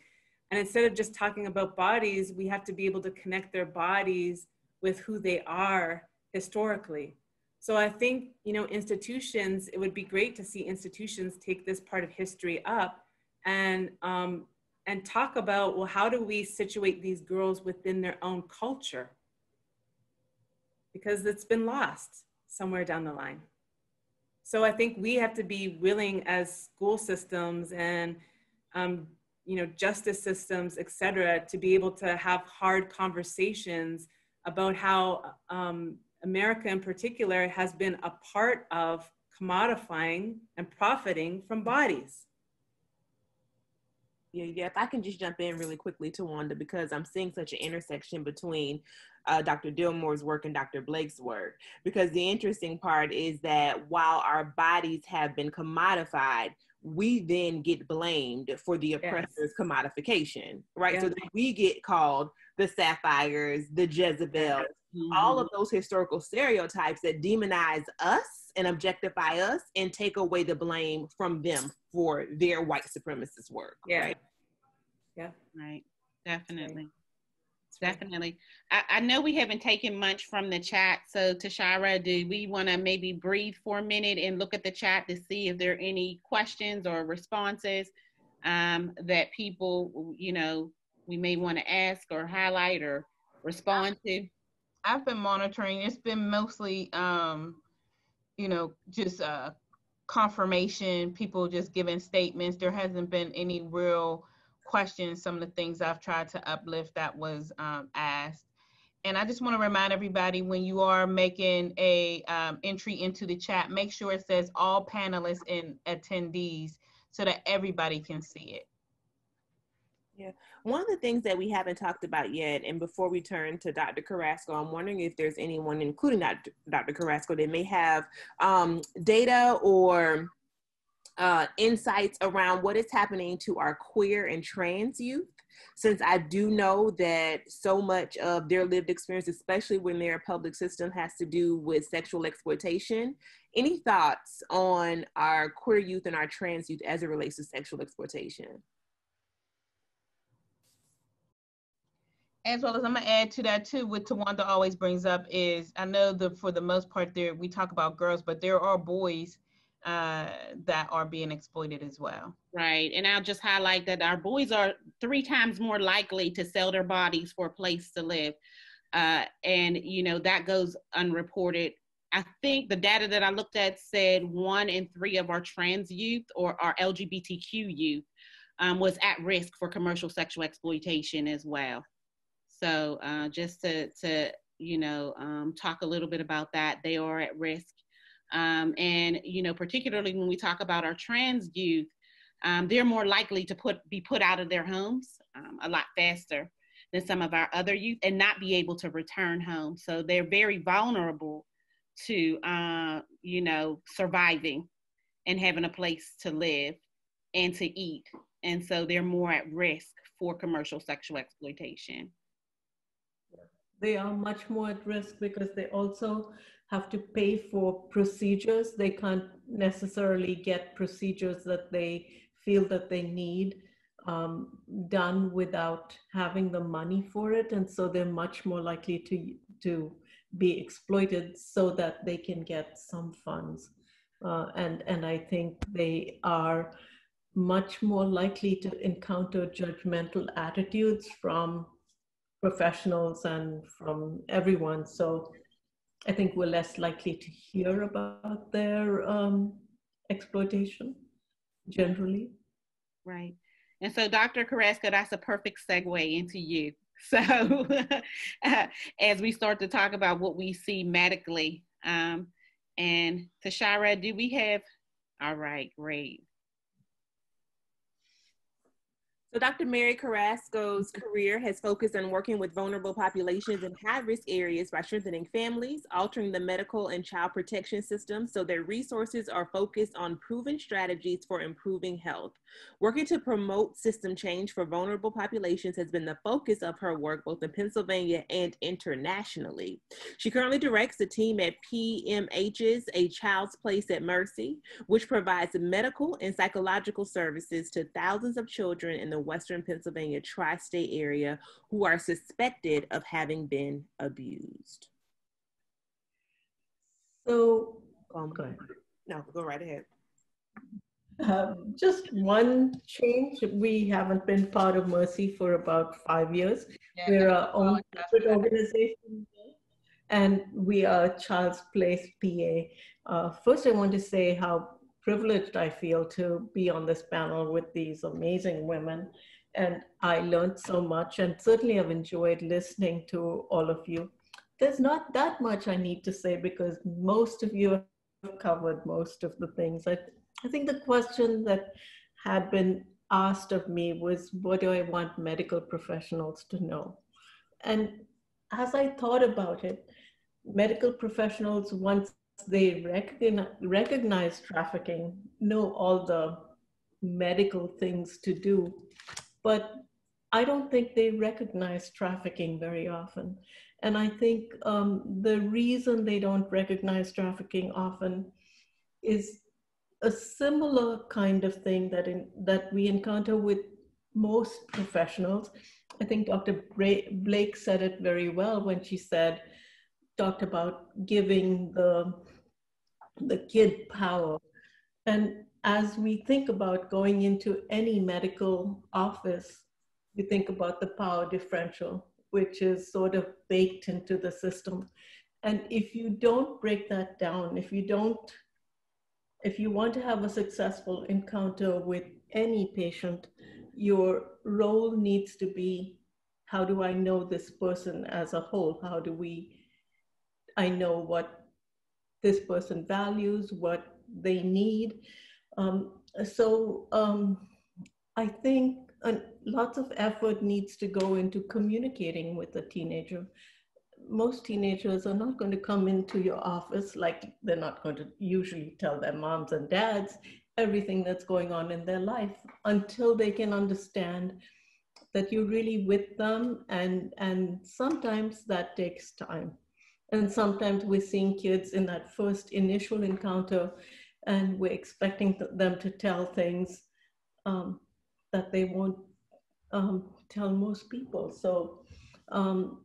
And instead of just talking about bodies, we have to be able to connect their bodies with who they are historically. So I think, you know, institutions, it would be great to see institutions take this part of history up and talk about, well, how do we situate these girls within their own culture? Because it's been lost somewhere down the line. So I think we have to be willing as school systems and, you know, justice systems, et cetera, to be able to have hard conversations about how America in particular has been a part of commodifying and profiting from bodies. Yeah, if I can just jump in really quickly to Wanda, because I'm seeing such an intersection between Dr. Dillmore's work and Dr. Blake's work. Because the interesting part is that while our bodies have been commodified, we then get blamed for the oppressor's commodification, right? So that we get called the Sapphires, the Jezebels, all of those historical stereotypes that demonize us and objectify us and take away the blame from them for their white supremacist work. Right? Right. Definitely. Definitely. I know we haven't taken much from the chat. So Tashara, do we want to maybe breathe for a minute and look at the chat to see if there are any questions or responses that people, you know, we may want to ask or highlight or respond to? I've been monitoring. It's been mostly, you know, just confirmation, people just giving statements. There hasn't been any real questions. Some of the things I've tried to uplift that was asked. And I just want to remind everybody, when you are making a entry into the chat, make sure it says all panelists and attendees so that everybody can see it. Yeah, one of the things that we haven't talked about yet, and before we turn to Dr. Carrasco, I'm wondering if there's anyone, including Dr. Carrasco, that may have data or insights around what is happening to our queer and trans youth, since I do know that so much of their lived experience, especially when their public system, has to do with sexual exploitation. Any thoughts on our queer youth and our trans youth as it relates to sexual exploitation? As well as I'm gonna add to that too, what Tawanda always brings up is, I know that for the most part there, we talk about girls, but there are boys that are being exploited as well. Right, and I'll just highlight that our boys are 3 times more likely to sell their bodies for a place to live. And you know, that goes unreported. I think the data that I looked at said 1 in 3 of our trans youth or our LGBTQ youth was at risk for commercial sexual exploitation as well. So just to you know, talk a little bit about that, they are at risk. And, you know, particularly when we talk about our trans youth, they're more likely to be put out of their homes a lot faster than some of our other youth and not be able to return home. So they're very vulnerable to, you know, surviving and having a place to live and to eat. And so they're more at risk for commercial sexual exploitation. They are much more at risk because they also have to pay for procedures. They can't necessarily get procedures that they feel that they need done without having the money for it. And so they're much more likely to be exploited so that they can get some funds. And I think they are much more likely to encounter judgmental attitudes from professionals and from everyone. So I think we're less likely to hear about their exploitation generally. Right. And so Dr. Carrasco, that's a perfect segue into you. So as we start to talk about what we see medically, and Tashara, do we have, all right, great. So Dr. Mary Carrasco's career has focused on working with vulnerable populations in high-risk areas by strengthening families, altering the medical and child protection system so their resources are focused on proven strategies for improving health. Working to promote system change for vulnerable populations has been the focus of her work both in Pennsylvania and internationally. She currently directs the team at PMH's A Child's Place at Mercy, which provides medical and psychological services to thousands of children in the Western Pennsylvania tri-state area who are suspected of having been abused. So, go ahead. No, go right ahead. Just one change. We haven't been part of Mercy for about 5 years. Yeah, we're our own separate organization, and we are Child's Place PA. First, I want to say how privileged I feel to be on this panel with these amazing women. And I learned so much, and certainly I've enjoyed listening to all of you. there's not that much I need to say because most of you have covered most of the things. I think the question that had been asked of me was, what do I want medical professionals to know? And as I thought about it, medical professionals, once they recognize trafficking, know all the medical things to do, but I don't think they recognize trafficking very often. And I think the reason they don't recognize trafficking often is a similar kind of thing that we encounter with most professionals. I think Dr. Blake said it very well when she talked about giving the kid power. And as we think about going into any medical office, we think about the power differential, which is sort of baked into the system. And if you don't break that down, if you want to have a successful encounter with any patient, your role needs to be, how do I know this person as a whole? How do I know what this person values, what they need? I think lots of effort needs to go into communicating with a teenager. Most teenagers are not going to come into your office, like they're not going to usually tell their moms and dads everything that's going on in their life until they can understand that you're really with them. And sometimes that takes time. And sometimes we're seeing kids in that first initial encounter and we're expecting them to tell things that they won't tell most people. So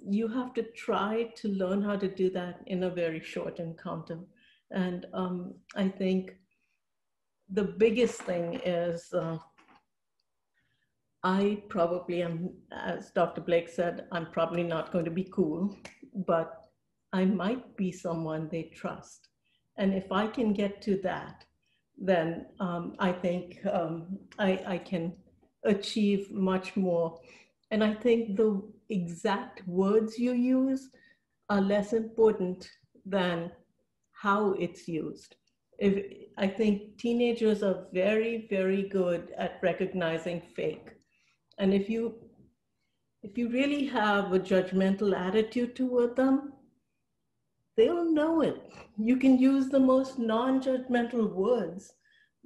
you have to try to learn how to do that in a very short encounter. And I think the biggest thing is I probably am, as Dr. Blake said, I'm probably not going to be cool, but I might be someone they trust. And if I can get to that, then I think I can achieve much more. And I think the exact words you use are less important than how it's used. I think teenagers are very, very good at recognizing fake. And if you really have a judgmental attitude toward them, they'll know it. You can use the most non-judgmental words,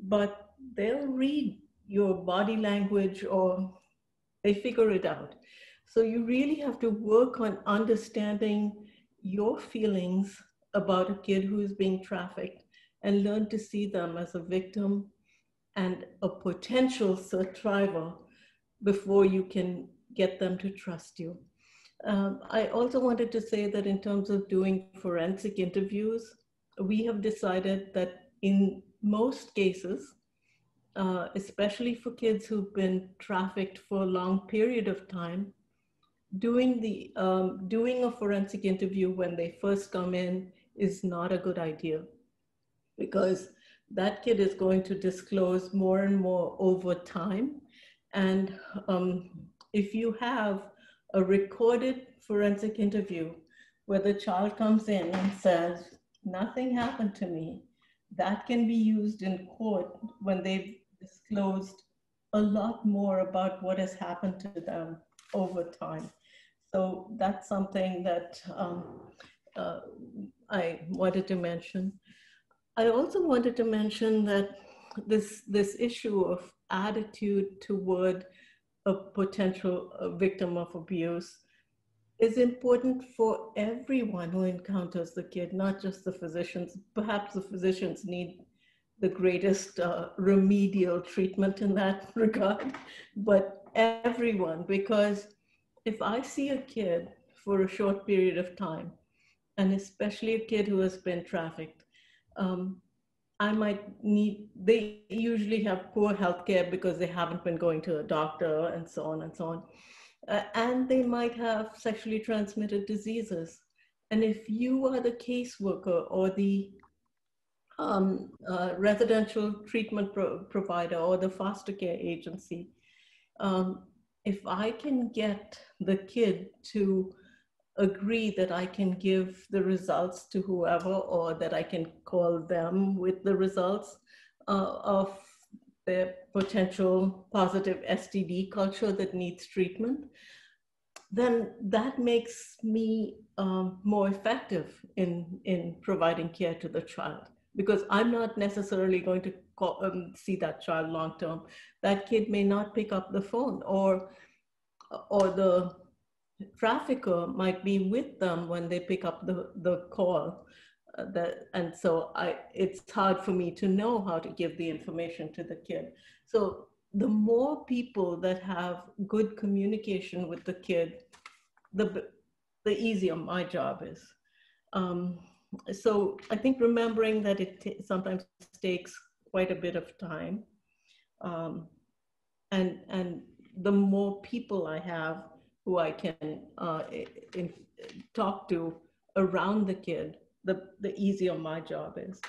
but they'll read your body language or they figure it out. So you really have to work on understanding your feelings about a kid who is being trafficked and learn to see them as a victim and a potential survivor before you can get them to trust you. I also wanted to say that in terms of doing forensic interviews, we have decided that in most cases, especially for kids who've been trafficked for a long period of time, doing a forensic interview when they first come in is not a good idea, because that kid is going to disclose more and more over time. And if you have a recorded forensic interview where the child comes in and says, nothing happened to me, that can be used in court when they've disclosed a lot more about what has happened to them over time. So that's something that I wanted to mention. I also wanted to mention that this issue of attitude toward a potential victim of abuse is important for everyone who encounters the kid, not just the physicians. Perhaps the physicians need the greatest remedial treatment in that regard, but everyone, because if I see a kid for a short period of time, and especially a kid who has been trafficked, I might need, they usually have poor healthcare because they haven't been going to a doctor and so on and so on. And they might have sexually transmitted diseases. And if you are the caseworker or the residential treatment provider or the foster care agency, if I can get the kid to agree that I can give the results to whoever, or that I can call them with the results of their potential positive STD culture that needs treatment, then that makes me more effective in providing care to the child, because I'm not necessarily going to see that child long term. That kid may not pick up the phone, or the trafficker might be with them when they pick up the call. And so it's hard for me to know how to give the information to the kid. So the more people that have good communication with the kid, the easier my job is. So I think remembering that it sometimes takes quite a bit of time, and the more people I have who I can talk to around the kid, the easier my job is.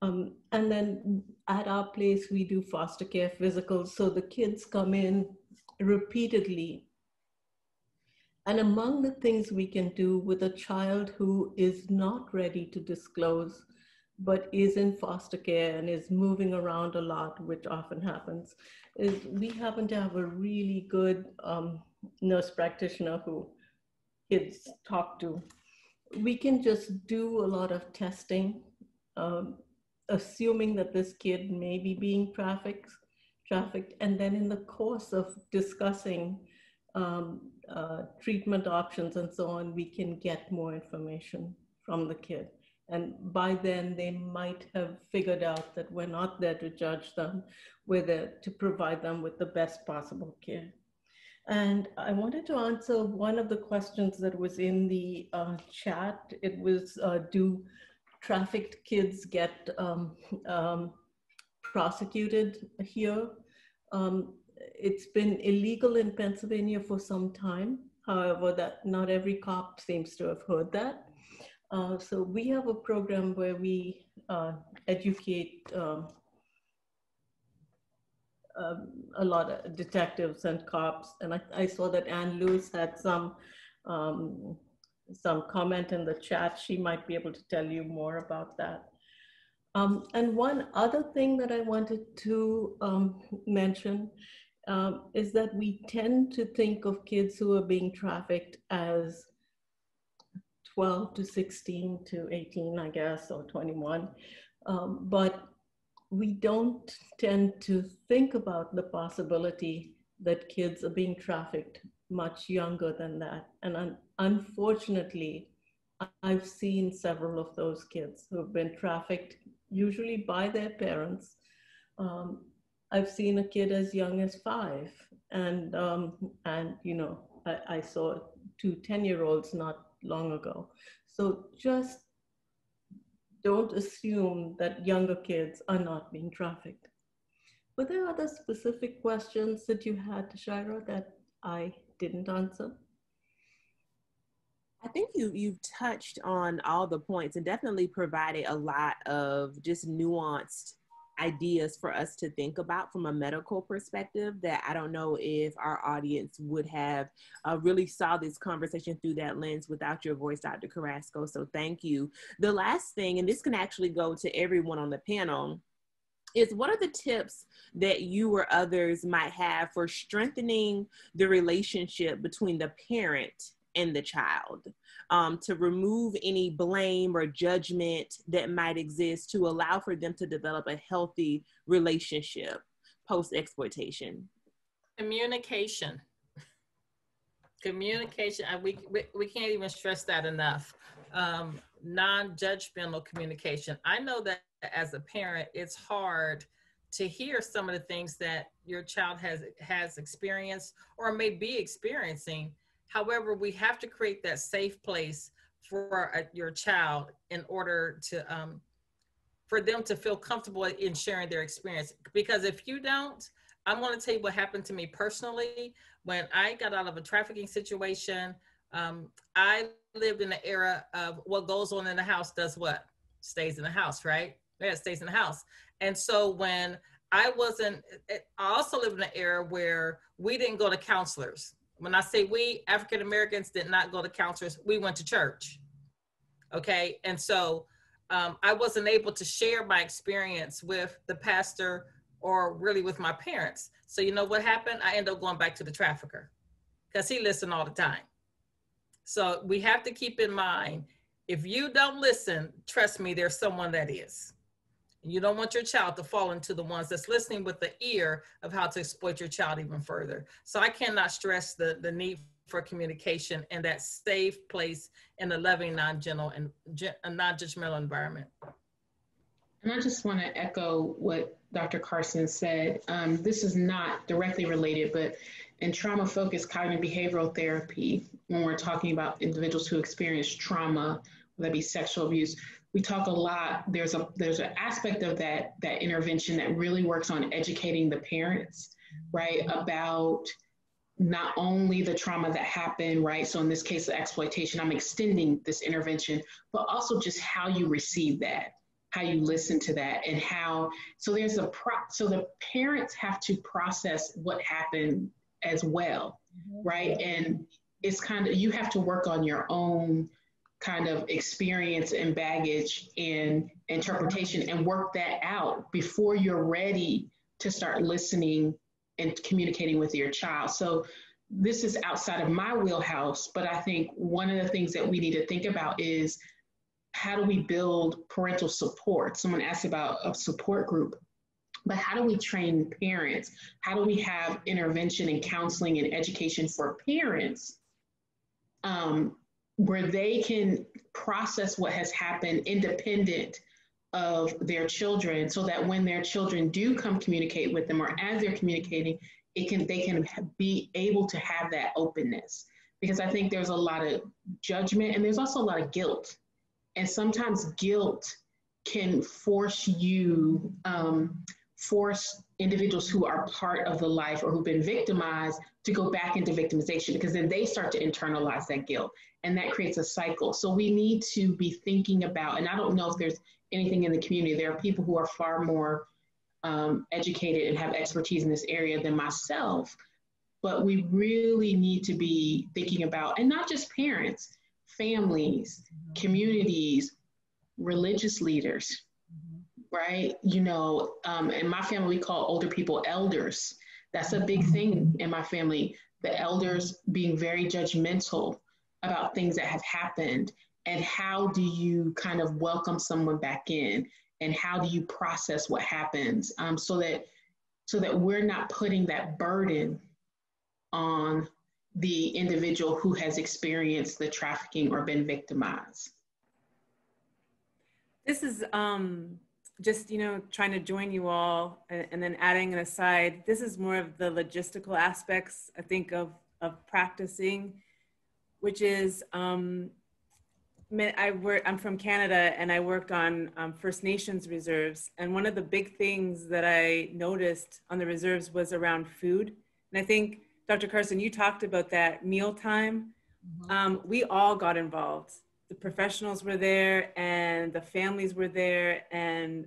And then at our place, we do foster care physicals. So the kids come in repeatedly. And among the things we can do with a child who is not ready to disclose, but is in foster care and is moving around a lot, which often happens, is we happen to have a really good nurse practitioner who kids talk to. We can just do a lot of testing, assuming that this kid may be being trafficked, and then in the course of discussing treatment options and so on, we can get more information from the kid. And by then they might have figured out that we're not there to judge them, we're there to provide them with the best possible care. And I wanted to answer one of the questions that was in the chat. It was, do trafficked kids get prosecuted here? It's been illegal in Pennsylvania for some time. However, that not every cop seems to have heard that. So we have a program where we educate a lot of detectives and cops. And I saw that Ann Lewis had some comment in the chat. She might be able to tell you more about that. And one other thing that I wanted to mention is that we tend to think of kids who are being trafficked as 12 to 16 to 18, I guess, or 21. But we don't tend to think about the possibility that kids are being trafficked much younger than that. And unfortunately, I've seen several of those kids who have been trafficked, usually by their parents. I've seen a kid as young as 5, and you know, I saw 2 10-year-olds not long ago. So just don't assume that younger kids are not being trafficked. Were there other specific questions that you had, Shira, that I didn't answer? I think you've touched on all the points and definitely provided a lot of just nuanced ideas for us to think about from a medical perspective that I don't know if our audience would have really saw this conversation through that lens without your voice, Dr. Carrasco. So thank you. The last thing, and this can actually go to everyone on the panel, is what are the tips that you or others might have for strengthening the relationship between the parent and the child, to remove any blame or judgment that might exist, to allow for them to develop a healthy relationship post-exploitation? Communication. Communication, and we can't even stress that enough. Non-judgmental communication. I know that as a parent, it's hard to hear some of the things that your child has experienced or may be experiencing. However, we have to create that safe place for your child in order to for them to feel comfortable in sharing their experience. Because if you don't, I'm going to tell you what happened to me personally. When I got out of a trafficking situation, I lived in the era of what goes on in the house does what? Stays in the house, right? Yeah, it stays in the house. And so when I also lived in an era where we didn't go to counselors. When I say we, African Americans did not go to counselors. We went to church. Okay. And so I wasn't able to share my experience with the pastor or really with my parents. So you know what happened? I ended up going back to the trafficker because he listened all the time. So we have to keep in mind, if you don't listen, trust me, there's someone that is. You don't want your child to fall into the ones that's listening with the ear of how to exploit your child even further. So I cannot stress the need for communication and that safe place in a loving, non-judgmental environment. And I just want to echo what Dr. Carson said. This is not directly related, but in trauma-focused cognitive behavioral therapy, when we're talking about individuals who experience trauma, whether that be sexual abuse, we talk a lot, there's an aspect of that intervention that really works on educating the parents, right, about not only the trauma that happened, right, so in this case, the exploitation, I'm extending this intervention, but also just how you receive that, how you listen to that, and how, so there's so the parents have to process what happened as well, right, and it's kind of, you have to work on your own kind of experience and baggage and interpretation and work that out before you're ready to start listening and communicating with your child. So this is outside of my wheelhouse, but I think one of the things that we need to think about is how do we build parental support? Someone asked about a support group, but how do we train parents? How do we have intervention and counseling and education for parents where they can process what has happened independent of their children, so that when their children do come communicate with them, or as they're communicating, they can be able to have that openness. Because I think there's a lot of judgment and there's also a lot of guilt. And sometimes guilt can force individuals who are part of the life or who've been victimized to go back into victimization, because then they start to internalize that guilt and that creates a cycle. So we need to be thinking about, and I don't know if there's anything in the community, there are people who are far more educated and have expertise in this area than myself, but we really need to be thinking about, and not just parents, families, communities, religious leaders, right? You know, in my family, we call older people elders. That's a big thing in my family, the elders being very judgmental about things that have happened, and how do you kind of welcome someone back in, and how do you process what happens, so that we're not putting that burden on the individual who has experienced the trafficking or been victimized. This is just, trying to join you all and then adding an aside. This is more of the logistical aspects, I think, of practicing, which is, I'm from Canada and I worked on First Nations reserves. And one of the big things that I noticed on the reserves was around food. And I think, Dr. Carson, you talked about that mealtime. We all got involved. The professionals were there and the families were there and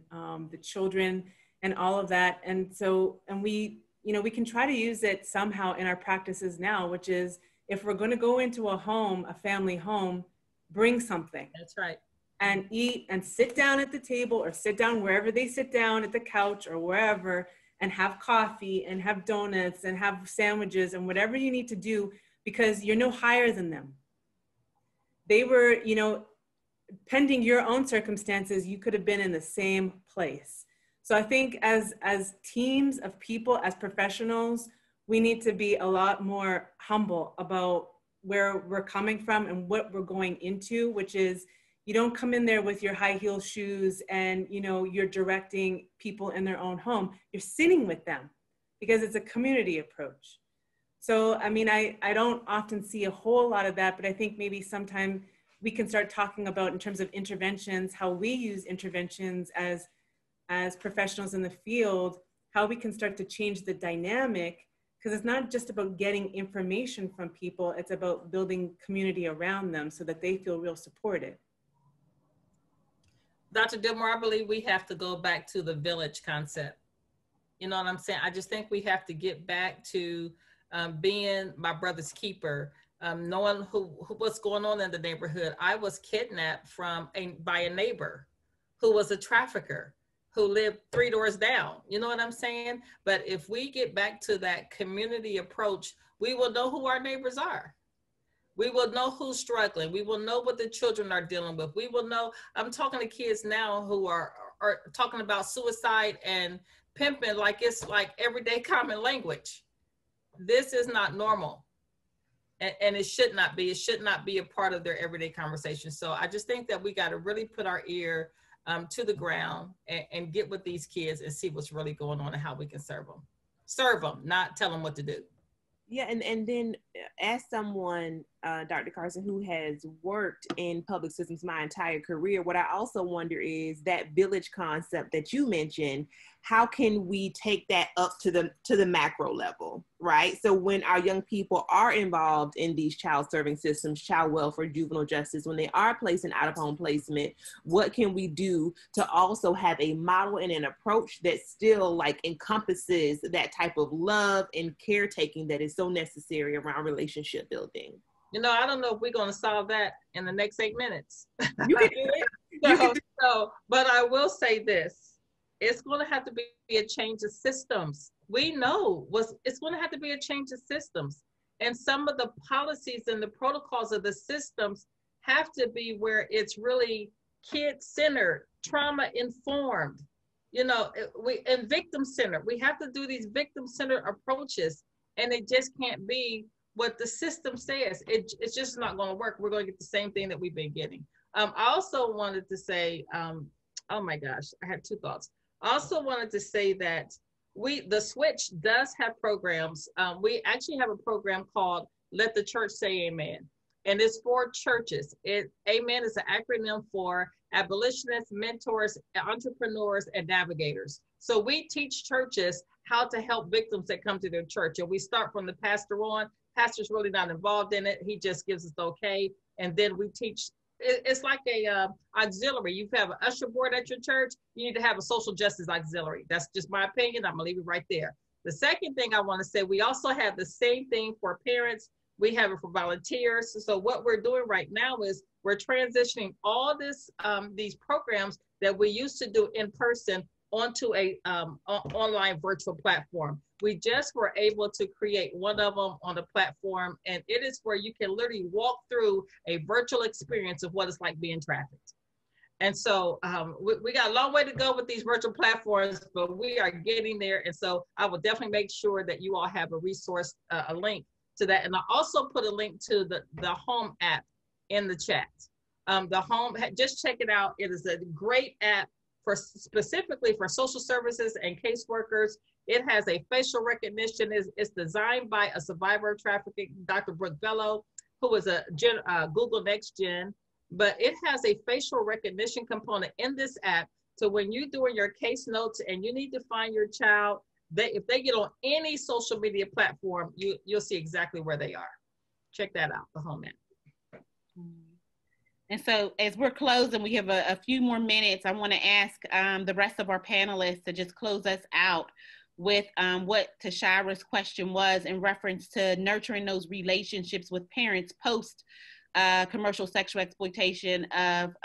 the children and all of that. And so, and we can try to use it somehow in our practices now, which is if we're going to go into a home, a family home, bring something. That's right. And eat and sit down at the table or sit down wherever they sit down at the couch or wherever, and have coffee and have donuts and have sandwiches and whatever you need to do, because you're no higher than them. They were, pending your own circumstances, you could have been in the same place. So I think as teams of people, as professionals, we need to be a lot more humble about where we're coming from and what we're going into, which is, you don't come in there with your high heel shoes and, you're directing people in their own home. You're sitting with them because it's a community approach. So, I mean, I don't often see a whole lot of that, but I think maybe sometime we can start talking about, in terms of interventions, how we use interventions as professionals in the field, how we can start to change the dynamic, because it's not just about getting information from people, it's about building community around them so that they feel real supported. Dr. Dilmore, I believe we have to go back to the village concept. You know what I'm saying? I just think we have to get back to being my brother's keeper, knowing what's going on in the neighborhood. I was kidnapped by a neighbor who was a trafficker who lived 3 doors down. You know what I'm saying? But if we get back to that community approach, we will know who our neighbors are. We will know who's struggling. We will know what the children are dealing with. We will know. I'm talking to kids now who are talking about suicide and pimping like it's like everyday common language. This is not normal. And it should not be. It should not be a part of their everyday conversation. So I just think that we got to really put our ear to the ground and get with these kids and see what's really going on and how we can serve them. Serve them, not tell them what to do. Yeah, and then as someone, Dr. Carson, who has worked in public systems my entire career, what I also wonder is that village concept that you mentioned, how can we take that up to the macro level, right? So when our young people are involved in these child serving systems, child welfare, juvenile justice, when they are placed in out-of-home placement, what can we do to also have a model and an approach that still like encompasses that type of love and caretaking that is so necessary around relationship building? You know, I don't know if we're going to solve that in the next 8 minutes. You can do it. But I will say this. It's going to have to be a change of systems. We know it's going to have to be a change of systems. And some of the policies and the protocols of the systems have to be where it's really kid-centered, trauma-informed, you know, and victim-centered. We have to do these victim-centered approaches, and it just can't be what the system says. It's just not going to work. We're going to get the same thing that we've been getting. I also wanted to say, oh my gosh, I had 2 thoughts. I also wanted to say that the Switch does have programs. We actually have a program called Let the Church Say Amen. And it's for churches. Amen is an acronym for abolitionists, mentors, entrepreneurs, and navigators. So we teach churches how to help victims that come to their church. And we start from the pastor on. Pastor's really not involved in it. He just gives us the okay. And then we teach. It's like a auxiliary. You have an usher board at your church. You need to have a social justice auxiliary. That's just my opinion. I'm gonna leave it right there. The second thing I want to say, we also have the same thing for parents. We have it for volunteers. So what we're doing right now is we're transitioning all these programs that we used to do in person onto a online virtual platform. We just were able to create one of them on the platform, and it is where you can literally walk through a virtual experience of what it's like being trafficked. And so we got a long way to go with these virtual platforms, but we are getting there. And so I will definitely make sure that you all have a resource, a link to that. And I also put a link to the Home app in the chat. The Home, just check it out. It is a great app specifically for social services and caseworkers. It has a facial recognition. It's designed by a survivor of trafficking, Dr. Brooke Bello, who is a Google Next Gen. But it has a facial recognition component in this app. So when you're doing your case notes and you need to find your child, if they get on any social media platform, you'll see exactly where they are. Check that out, the Home app. And so as we're closing, we have a few more minutes. I want to ask the rest of our panelists to just close us out with what Tashara's question was in reference to nurturing those relationships with parents post commercial sexual exploitation of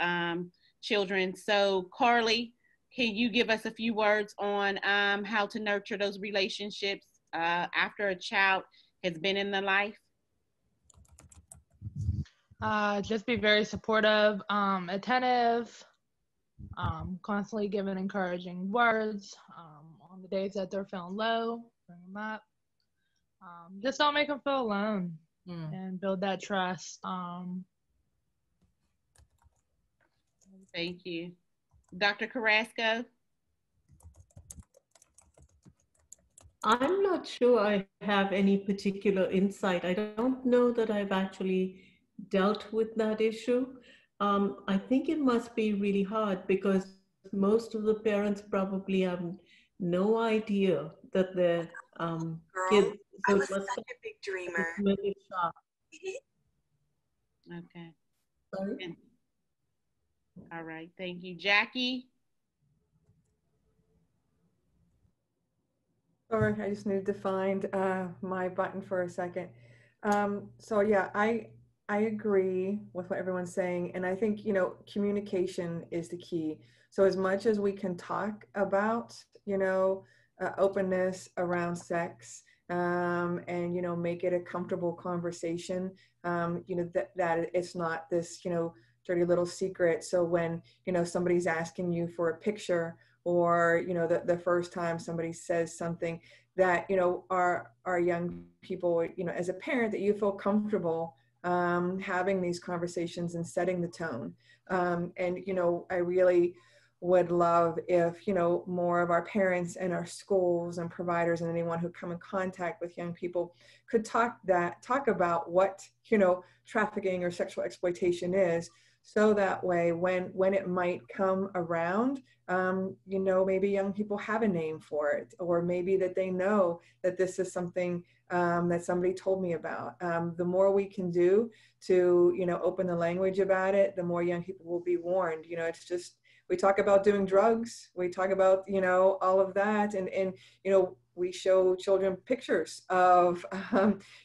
children. So Carly, can you give us a few words on how to nurture those relationships after a child has been in the life? Just be very supportive, attentive, constantly giving encouraging words on the days that they're feeling low, bring them up. Just don't make them feel alone and build that trust. Thank you. Dr. Carrasco? I'm not sure I have any particular insight. I don't know that I've actually dealt with that issue. I think it must be really hard because most of the parents probably have no idea that their kids. So I was such a big dreamer. Okay. Sorry? All right, thank you. Jackie? Sorry, I just needed to find my button for a second. So yeah, I agree with what everyone's saying, and I think, you know, communication is the key. So as much as we can talk about, you know, openness around sex, and, you know, make it a comfortable conversation, you know, that it's not this, you know, dirty little secret. So when, you know, somebody's asking you for a picture, or, you know, the first time somebody says something, that, you know, our young people, you know, as a parent, that you feel comfortable having these conversations and setting the tone. And, you know, I really would love if, you know, more of our parents and our schools and providers and anyone who come in contact with young people could talk about what, you know, trafficking or sexual exploitation is, so that way when it might come around, you know, maybe young people have a name for it, or maybe that they know that this is something that somebody told me about. The more we can do to, you know, open the language about it, the more young people will be warned. You know, it's just, we talk about doing drugs, we talk about, you know, all of that, and you know, we show children pictures of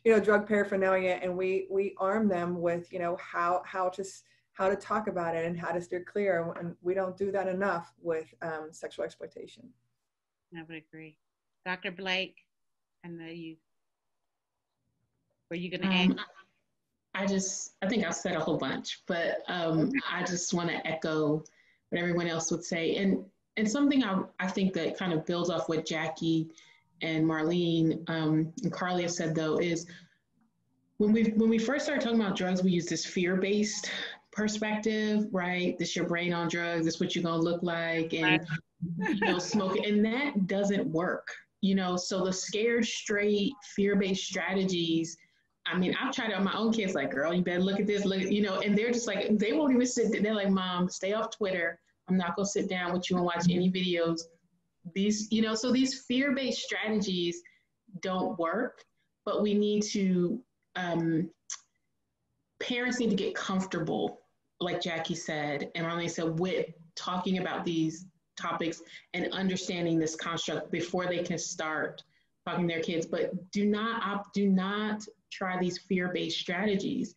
you know, drug paraphernalia, and we arm them with, you know, how to talk about it and how to steer clear. And we don't do that enough with sexual exploitation. I would agree. Dr. Blake, I know you, were you gonna add? I think I've said a whole bunch, but I just want to echo what everyone else would say. And something I think that kind of builds off what Jackie and Marlene and Carly have said, though, is when we first started talking about drugs, we used this fear-based perspective, right? This your brain on drugs, this what you're gonna look like, and you know, smoking, and that doesn't work, you know. So the scared straight fear-based strategies, I mean, I've tried it on my own kids, like, girl, you better look at this, look, you know, and they're just like, they won't even sit there. They're like, Mom, stay off Twitter. I'm not gonna sit down with you and watch any videos. These, you know, so these fear-based strategies don't work, but we need to, parents need to get comfortable, like Jackie said, and Marlene said, with talking about these topics and understanding this construct before they can start talking to their kids. But do not try these fear-based strategies,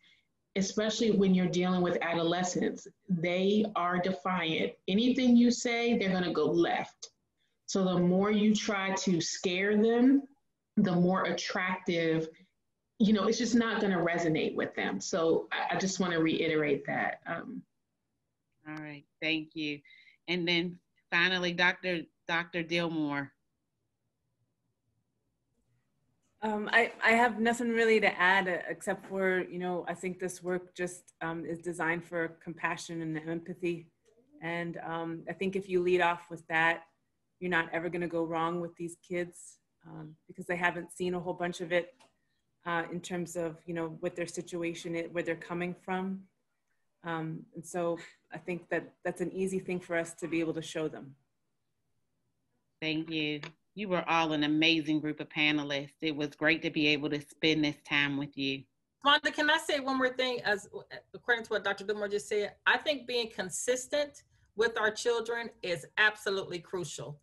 especially when you're dealing with adolescents. They are defiant. Anything you say, they're gonna go left. So the more you try to scare them, the more attractive, you know, it's just not going to resonate with them. So I just want to reiterate that. All right, thank you. And then finally, Dr. Dillmore. I have nothing really to add except for, you know, I think this work just is designed for compassion and empathy. And I think if you lead off with that, you're not ever going to go wrong with these kids because they haven't seen a whole bunch of it in terms of, you know, what their situation is, where they're coming from. And so I think that that's an easy thing for us to be able to show them. Thank you. You were all an amazing group of panelists. It was great to be able to spend this time with you. Wanda, can I say one more thing? As according to what Dr. Dillmore just said, I think being consistent with our children is absolutely crucial.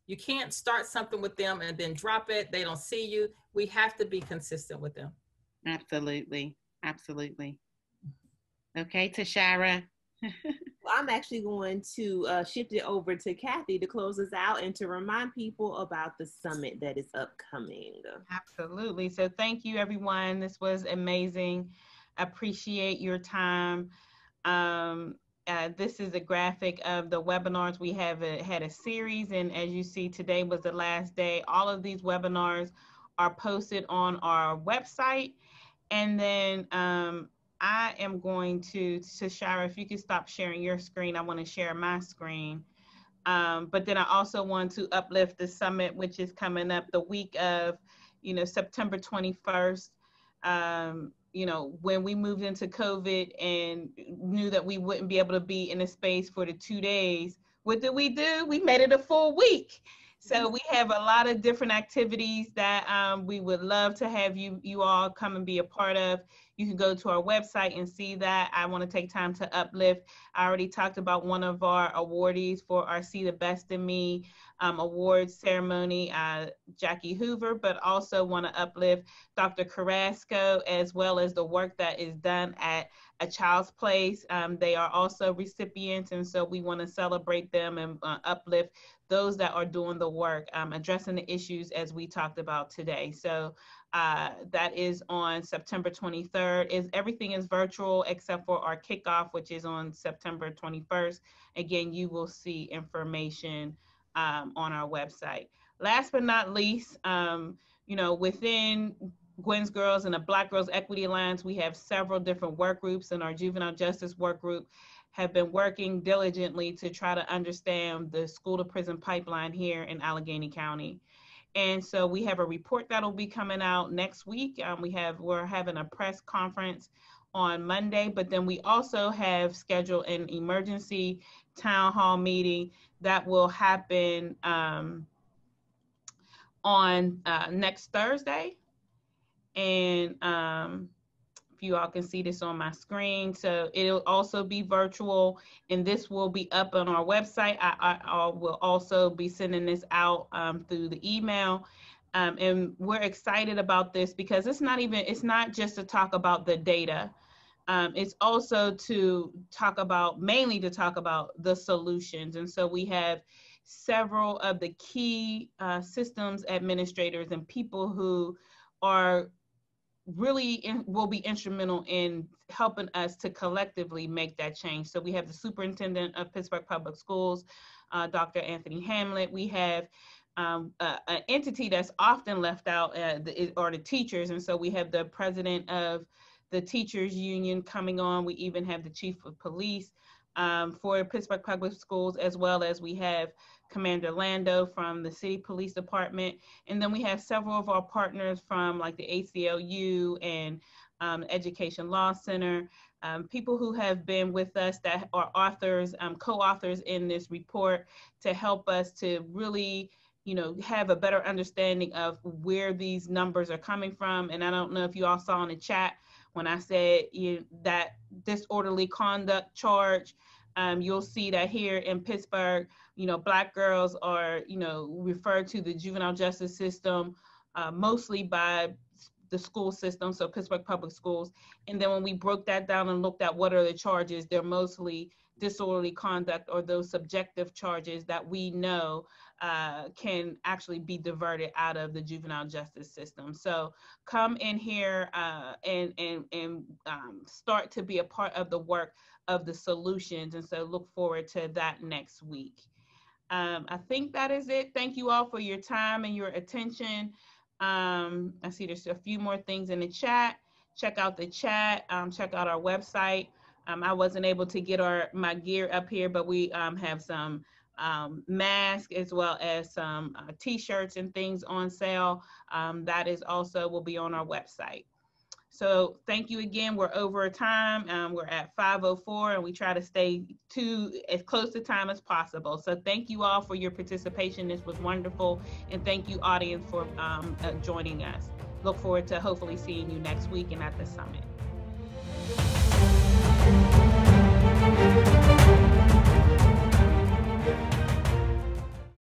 You can't start something with them and then drop it. They don't see you. We have to be consistent with them. Absolutely. Absolutely. Okay, Tashara. Well, I'm actually going to shift it over to Kathy to close us out and to remind people about the summit that is upcoming. Absolutely. So thank you, everyone. This was amazing. Appreciate your time. This is a graphic of the webinars. We have had a series, and as you see, today was the last day. All of these webinars are posted on our website. And then I am going to Shira, if you could stop sharing your screen, I want to share my screen. But then I also want to uplift the summit, which is coming up the week of, you know, September 21st. You know, when we moved into COVID and knew that we wouldn't be able to be in a space for the 2 days, what did? We made it a full week. So we have a lot of different activities that we would love to have you all come and be a part of. You can go to our website and see that. I want to take time to uplift. I already talked about one of our awardees for our See the Best in Me awards ceremony, Jackie Hoover, but also want to uplift Dr. Carrasco, as well as the work that is done at A Child's Place. They are also recipients, and so we want to celebrate them and uplift those that are doing the work, addressing the issues as we talked about today. So that is on September 23rd. Everything is virtual except for our kickoff, which is on September 21st. Again, you will see information on our website. Last but not least, within Gwen's Girls and the Black Girls Equity Alliance, we have several different work groups, and our juvenile justice work group have been working diligently to try to understand the school to prison pipeline here in Allegheny County. And so we have a report that'll be coming out next week. We're having a press conference on Monday, but then we also have scheduled an emergency town hall meeting that will happen on next Thursday. And if you all can see this on my screen, so it'll also be virtual, and this will be up on our website. I will also be sending this out through the email. And we're excited about this because it's not just to talk about the data. It's also mainly to talk about the solutions. And so we have several of the key systems administrators and people who are will be instrumental in helping us to collectively make that change. So we have the superintendent of Pittsburgh Public Schools, Dr. Anthony Hamlet. We have an entity that's often left out, are the teachers. And so we have the president of the teachers union coming on. We even have the chief of police for Pittsburgh Public Schools, as well as we have Commander Lando from the City Police Department. And then we have several of our partners from like the ACLU and Education Law Center, people who have been with us that are authors, co-authors in this report to help us to really, have a better understanding of where these numbers are coming from. And I don't know if you all saw in the chat when I said that disorderly conduct charge, you'll see that here in Pittsburgh, Black girls are, referred to the juvenile justice system mostly by the school system, so Pittsburgh Public Schools. And then when we broke that down and looked at what are the charges, they're mostly disorderly conduct or those subjective charges that we know can actually be diverted out of the juvenile justice system. So come in here and start to be a part of the work of the solutions. And so look forward to that next week. I think that is it. Thank you all for your time and your attention. I see there's a few more things in the chat. Check out the chat, check out our website. I wasn't able to get my gear up here, but we have some masks as well as some t-shirts and things on sale. That is also will be on our website. So thank you again. We're over time. We're at 5:04 and we try to stay as close to time as possible. So thank you all for your participation. This was wonderful. And thank you, audience, for joining us. Look forward to hopefully seeing you next week and at the summit.